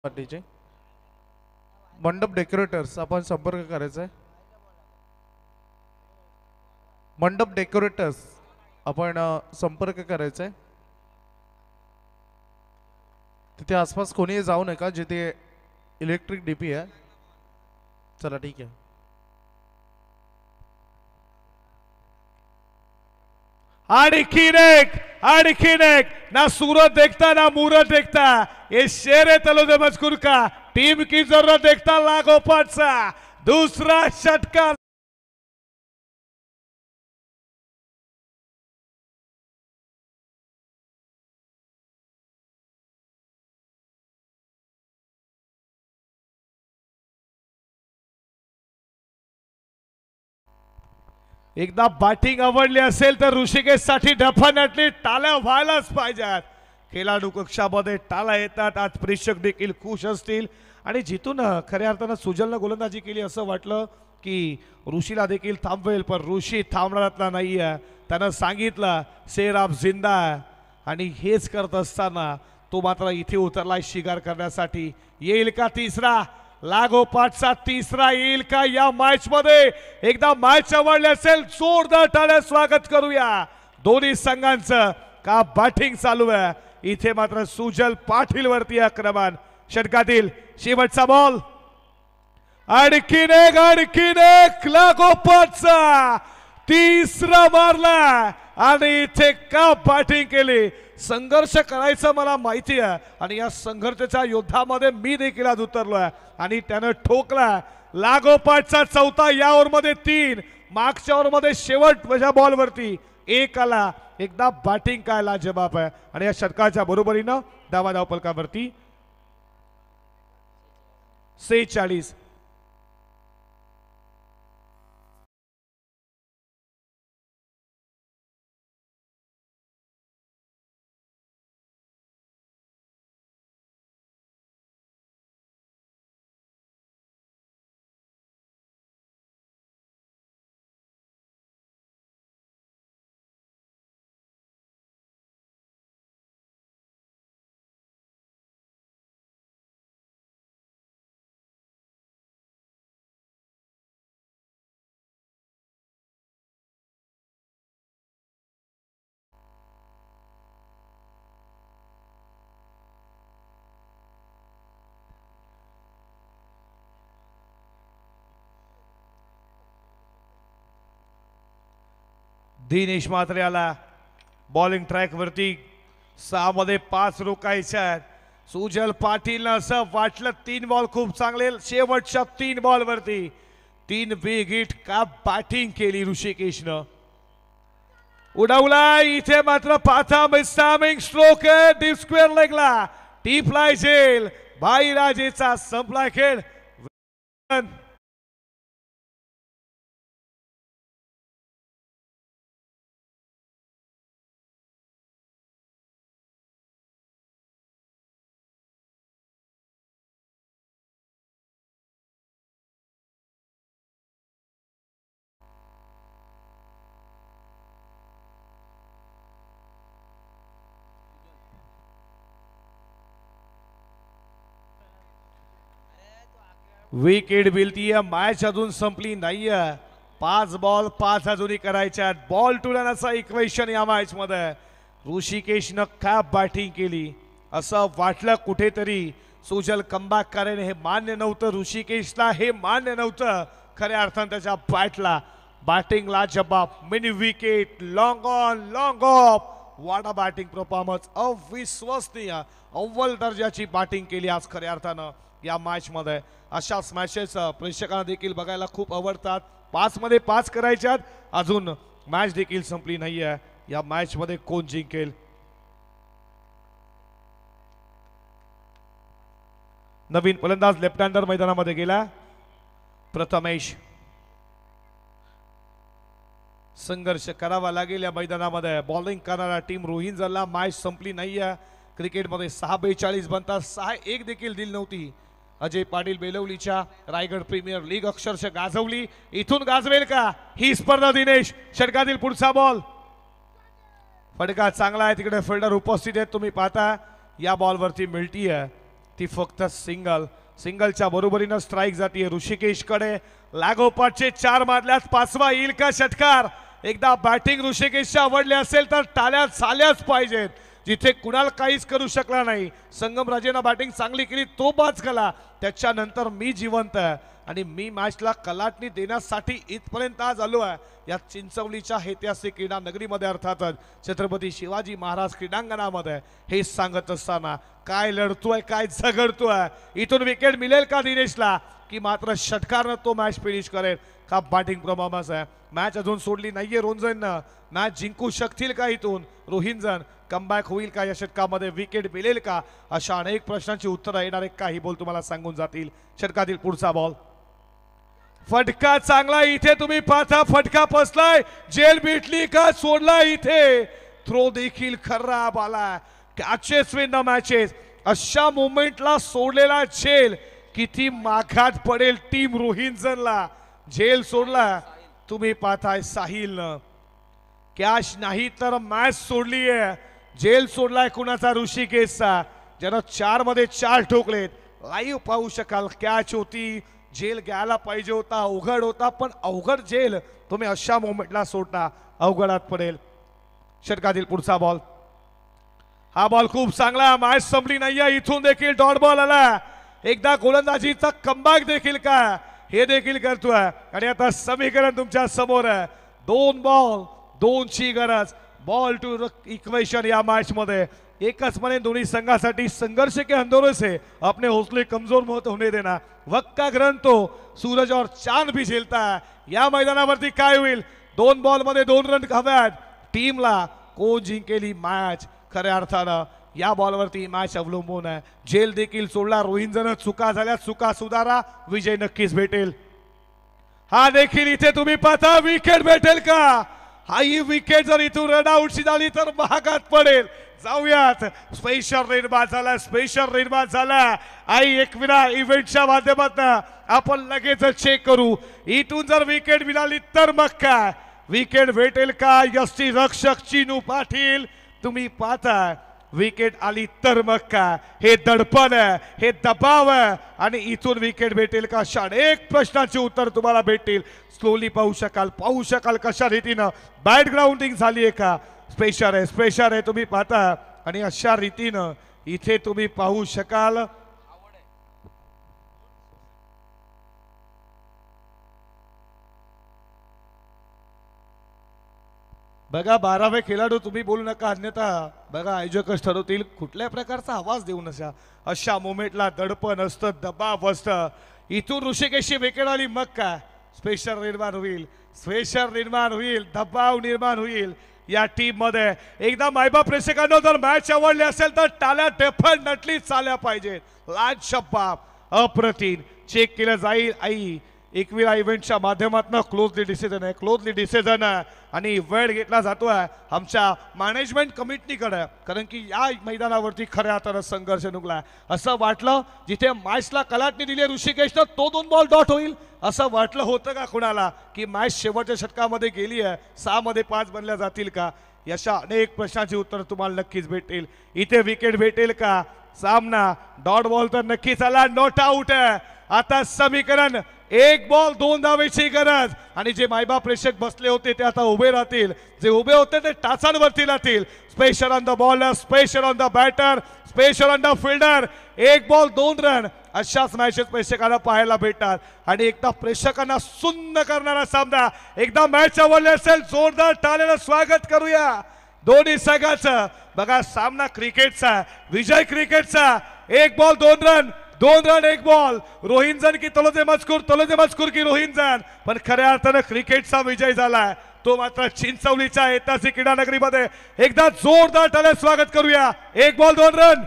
Speaker 4: पार्टीचे मंडप डेकोरेटर्स आपण संपर्क करायचा आहे. मंडप डेकोरेटर्स आपण संपर्क करायचा आहे. तिथे आसपास कोणीही जाऊ नका जिथे इलेक्ट्रिक डीपी आहे. चला ठीक आहे.
Speaker 2: आणखीन एक ना सूरत देखता ना मूरत देखता, ये शेर तलो दे मजकूर का, टीम की जरूरत देखता लागोपाठचा दूसरा षटकार. एकदा बॅटिंग आवडली असेल तर ऋषिकेश साठी डेफिनेटली टाळ्या व्हायलाच पाहिजेत. खेळाडू कक्षामध्ये टाळ्या येतात. आज प्रेक्षक देखील खुश असतील आणि जिथून खऱ्या अर्थानं सुजलनं गोलंदाजी केली असं वाटलं की ऋषीला देखील थांबवेल, पण ऋषी थांबणारातला नाहीये. त्यानं सांगितलं शेर जिंदा आहे आणि हेच करत असताना तो मात्र इथे उतरलाय शिकार करण्यासाठी. येईल का तिसरा? लागोपाठचा तिसरा येईल का या मॅच मध्ये? एकदा मॅच आवडली असेल जोरदार टाळ्या स्वागत करूया दोन्ही संघांचं. का बॅटिंग चालू आहे इथे मात्र सुजल पाटील वरती आक्रमण. षटकातील शेवटचा बॉल. आणखीन एक लागोपाठचा तिसरा मारला आणि इथे का बॅटिंग केली. संघर्ष करायचं मला माहिती आहे आणि या संघर्षाच्या युद्धामध्ये मी देखील आज उतरलोय आणि त्यानं ठोकला. लागोपाठचा चौथा या ओव्हरमध्ये 3, मागच्या ओव्हरमध्ये शेवटच्या बॉलवरती 1 आला. एकदा बॅटिंग काय लाजबाब आहे आणि या षटकाच्या बरोबरीनं धावा फलकावरती 46. दिनेश म्हात्रे आला बॉलिंग ट्रॅक वरती. 6 मध्ये 5 रोखायच्या आहेत. सुजल पाटील असं वाटलं 3 बॉल खूप चांगले. शेवटच्या 3 बॉल वरती 3 बिग हिट. का बॅटिंग केली ऋषिकेशनं. उडवला इथे मात्र पाथा मिस्टामिंग स्ट्रोक आहे डीप स्क्वेअर लेगला. टी फ्लाय झेल भाई राजेचा संपला खेळ. विकेट मिळतीये. मॅच अजून संपली नाहीये. 5 बॉल 5 अजूनही करायच्या. बॉल टू रन असा इक्वेशन या मॅच मध्ये. ऋषिकेशनं काय बॅटिंग केली असं वाटलं कुठेतरी सुजल कमबॅक करेन हे मान्य नव्हतं. ऋषिकेशला हे मान्य नव्हतं खऱ्या अर्थानं त्याच्या बॅटला. बॅटिंगला जबाब. Mini wicket, long on long of. Wada batting performance अविश्वसनीय. अव्वल दर्जाची बॅटिंग केली आज खऱ्या अर्थानं या मॅच मध्ये. अशाच मॅचेस प्रेक्षकांना देखील बघायला खूप आवडतात. 5 मध्ये 5 करायच्यात. अजून मॅच देखील संपली नाहीये. या मॅच मध्ये कोण जिंकेल? नवीन फलंदाज लेफ्ट हँडर मैदानामध्ये गेला. प्रथमेश. संघर्ष करावा लागेल या मैदानामध्ये. बॉलिंग करणारा टीम रोहिंजनला. मॅच संपली नाहीये. क्रिकेटमध्ये 6-42 बनतात. 6-1 देखील दिली नव्हती. अजय पाटील बेलवलीच्या रायगड प्रीमियर लीग अक्षरशः गाजवली. इथून गाजवेल का ही स्पर्धा? दिनेश. षटकातील पुढचा बॉल. फटका चांगला आहे. तिकडे फिल्डर उपस्थित आहेत तुम्ही पाहता. या बॉलवरती मिळतीये ती फक्त सिंगलच्या बरोबरीनं स्ट्राईक जाते ऋषिकेशकडे. लागोपाठचे 4 मारल्यात 5वा येईल का षटकार. एकदा बॅटिंग ऋषिकेशच्या आवडली असेल तर टाळ्या झाल्याच पाहिजेत. जिथे कुणाल काहीच करू शकला नाही, संगमराजेनं बॅटिंग चांगली केली, तो बाद झाला. त्याच्यानंतर मी जिवंत आहे आणि मी मॅचला कलाटणी देण्यासाठी इथपर्यंत आज आलो आहे. या चिंचवलीच्या ऐतिहासिक क्रीडा नगरीमध्ये अर्थातच छत्रपती शिवाजी महाराज क्रीडांगणामध्ये हे सांगत असताना काय लढतोय, काय झगडतोय. इथून विकेट मिळेल का दिनेशला, की मात्र षटकारनं तो मॅच फिनिश करेल का. बॅटिंग परफॉर्मन्स आहे. मॅच अजून सोडली नाहीये रोहिंजननं. मॅच जिंकू शकतील का इथून रोहिंजन. कमबॅक होईल का या षटकामध्ये, विकेट मिळेल का, अशा अनेक प्रश्नांची उत्तरं येणारे काही बॉल तुम्हाला सांगून जातील. षटकातील पुढचा बॉल, फटका चांगला. इथे तुम्ही पाहता फटका बसलाय. जेल भेटली का सोडला इथे. थ्रो देखील खराब आला. Catches win the matches. अशा मोमेंटला सोडलेला झेल किती माघात पडेल टीम रोहिंजनला. झेल सोडला तुम्ही पाहताय साहिलनं. कॅच नाही तर मॅच सोडली आहे. झेल सोडलाय कुणाचा, ऋषिकेशचा, ज्यानं 4 मध्ये 4 ठोकलेत. लाईव्ह पाहू शकाल. कॅच होती, झेल घ्यायला पाहिजे होता, अवघड होता, पण अवघड झेल तुम्ही अशा मोमेंटला सोडता अवघडात पडेल. षटकातील पुढचा बॉल, हा बॉल खूप चांगला. मॅच संपली नाहीये. इथून देखील डॉट बॉल आला. एकदा गोलंदाजीचा कमबॅक देखील का हे देखील करतोय. आणि आता समीकरण तुमच्या समोर आहे. 2 बॉल 2ची गरज. बॉल टू इक्वेशन या मॅच मध्ये एकच मने दोन्ही संघासाठी संघर्ष के अंदरों से अपने हौसले कमजोर मत होने देना. वक्त का ग्रहण तो सूरज और चांद भी झेलता है. या मैदानावरती काय होईल. 2 बॉल मध्ये 2 रन हव्यात. टीमला कोण जिंकेली मॅच. खऱ्या अर्थानं या बॉलवरती मॅच अवलंबून आहे. झेल देखील सोडला रोहिंजन. चुका झाल्या, चुका सुधारा, विजय नक्कीच भेटेल. हा देखील इथे तुम्ही पाहता विकेट भेटेल का. हा ही विकेट जर इथून रन आउटची झाली तर महागात पडेल. जाऊयात. स्पेशल निर्माण झाला आई एकविरा इव्हेंटच्या माध्यमातून आपण लगेच चेक करू. इथून जर विकेट मिळाली तर मग काय विकेट भेटेल का. यष्टी रक्षक चिनू पाटील तुम्ही पाहता. विकेट आली तर मग काय. हे दडपण आहे, हे दबाव आहे आणि इथून विकेट भेटेल का. अनेक प्रश्नांची उत्तर तुम्हाला भेटतील. स्लोली पाहू शकाल कशा रीतीनं बॅट ग्राउंडिंग झाली आहे का. स्पेशल आहे तुम्ही पाहता. आणि अशा रीतीनं इथे तुम्ही पाहू शकाल. बघा 12वे खेळाडू तुम्ही बोलू नका, अन्यथा बघा आयोजकच ठरवतील कुठल्या प्रकारचा आवाज देऊ नका. अशा मोमेंटला दडपण असतं, दबाव असतं. इथून ऋषिकेशची विकेट आली मग काय स्पेशल निर्माण होईल, दबाव निर्माण होईल या टीम मध्ये. एकदा मायबा प्रेक्षकांना जर मॅच आवडली असेल तर टाळ्या डेफिनेटली चालल्या पाहिजेत. लाजवाब अप्रतिम चेक केलं जाईल. आई एकविरा इव्हेंटच्या माध्यमातून क्लोजली डिसिजन आहे आणि वेळ घेतला जातोय आमच्या मॅनेजमेंट कमिटीकडे. कारण की या मैदानावरती खऱ्या अर्थानं संघर्ष नुकलाय. असं वाटलं जिथे मॅचला कलाटणी दिली ऋषिकेशनं तो 2 बॉल डॉट होईल असं वाटलं होतं का कुणाला, की मॅच शेवटच्या षटकामध्ये गेली आहे, 6 मध्ये 5 बनल्या जातील का. अशा अनेक प्रश्नांची उत्तर तुम्हाला नक्कीच भेटेल. इथे विकेट भेटेल का. सामना डॉट बॉल तर नक्कीच आला, नॉट आउट आहे. आता समीकरण 1 बॉल 2 धावेची गरज. आणि जे मायबा प्रेक्षक बसले होते ते आता उभे राहतील. जे उभे होते ते टाचांवरती राहतील. Special on the bowler, special on the batter, special on the fielder. 1 ball 2 run अशाच मॅचेस प्रेक्षकांना पाहायला भेटतात. आणि एकदा प्रेक्षकांना सुन्न करणारा सामना. एकदा मॅच आवडली असेल जोरदार टाळ्यानं स्वागत करूया दोन्ही संघाचं. बघा सामना क्रिकेटचा, विजय क्रिकेटचा. 1 बॉल 2 रन, 2 रन 1 बॉल. रोहिंजन की तलोजे मजकूर की रोहिंजन. पण खऱ्या अर्थानं क्रिकेटचा विजय झालाय तो मात्र चिंचवलीच्या ऐतिहासिक क्रीडा नगरीमध्ये. एकदा जोरदार टाळ्या स्वागत करूया. 1 बॉल 2 रन.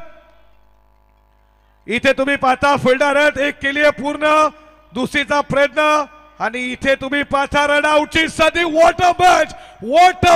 Speaker 2: इथे तुम्ही पाहता फिल्डर आहेत, 1 केली आहे पूर्ण, दुसरीचा प्रयत्न. आणि इथे तुम्ही पाहता रन आउटची संधी. What a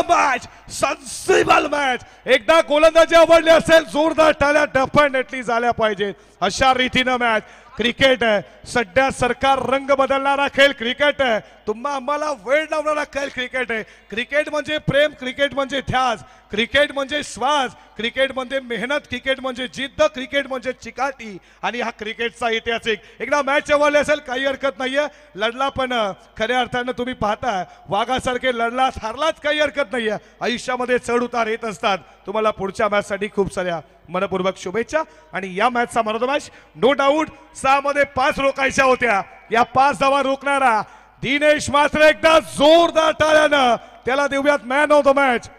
Speaker 2: match, sensible match. एकदा गोलंदाजी आवडली असेल जोरदार टाळ्या डेफिनेटली झाल्या पाहिजेत. अशा रीतीनं मॅच. क्रिकेट आहे, सध्या सरकार रंग बदलणारा खेळ क्रिकेट आहे. तुम्हा आम्हाला वेळ लावणारा खेळ क्रिकेट आहे. क्रिकेट म्हणजे प्रेम, क्रिकेट म्हणजे ध्यास, क्रिकेट म्हणजे श्वास, क्रिकेट म्हणजे मेहनत, क्रिकेट म्हणजे जिद्द, क्रिकेट म्हणजे चिकाटी आणि हा क्रिकेटचा ऐतिहासिक एकदा मॅच जवळली असेल काही हरकत नाहीये. लढला पण खऱ्या अर्थानं तुम्ही पाहता वाघासारखे लढलाच हारलाच काही हरकत नाहीये. आयुष्यामध्ये चढ उतार येत असतात. तुम्हाला पुढच्या मॅच साठी खूप साऱ्या मनपूर्वक शुभेच्छा. आणि या मॅचचा man of the match no doubt 6 मध्ये 5 रोखायच्या होत्या. या 5 धावा रोखणारा दिनेश मात्र एकदा जोरदार टाळ्यानं त्याला देऊयात मॅन ऑफ द मॅच.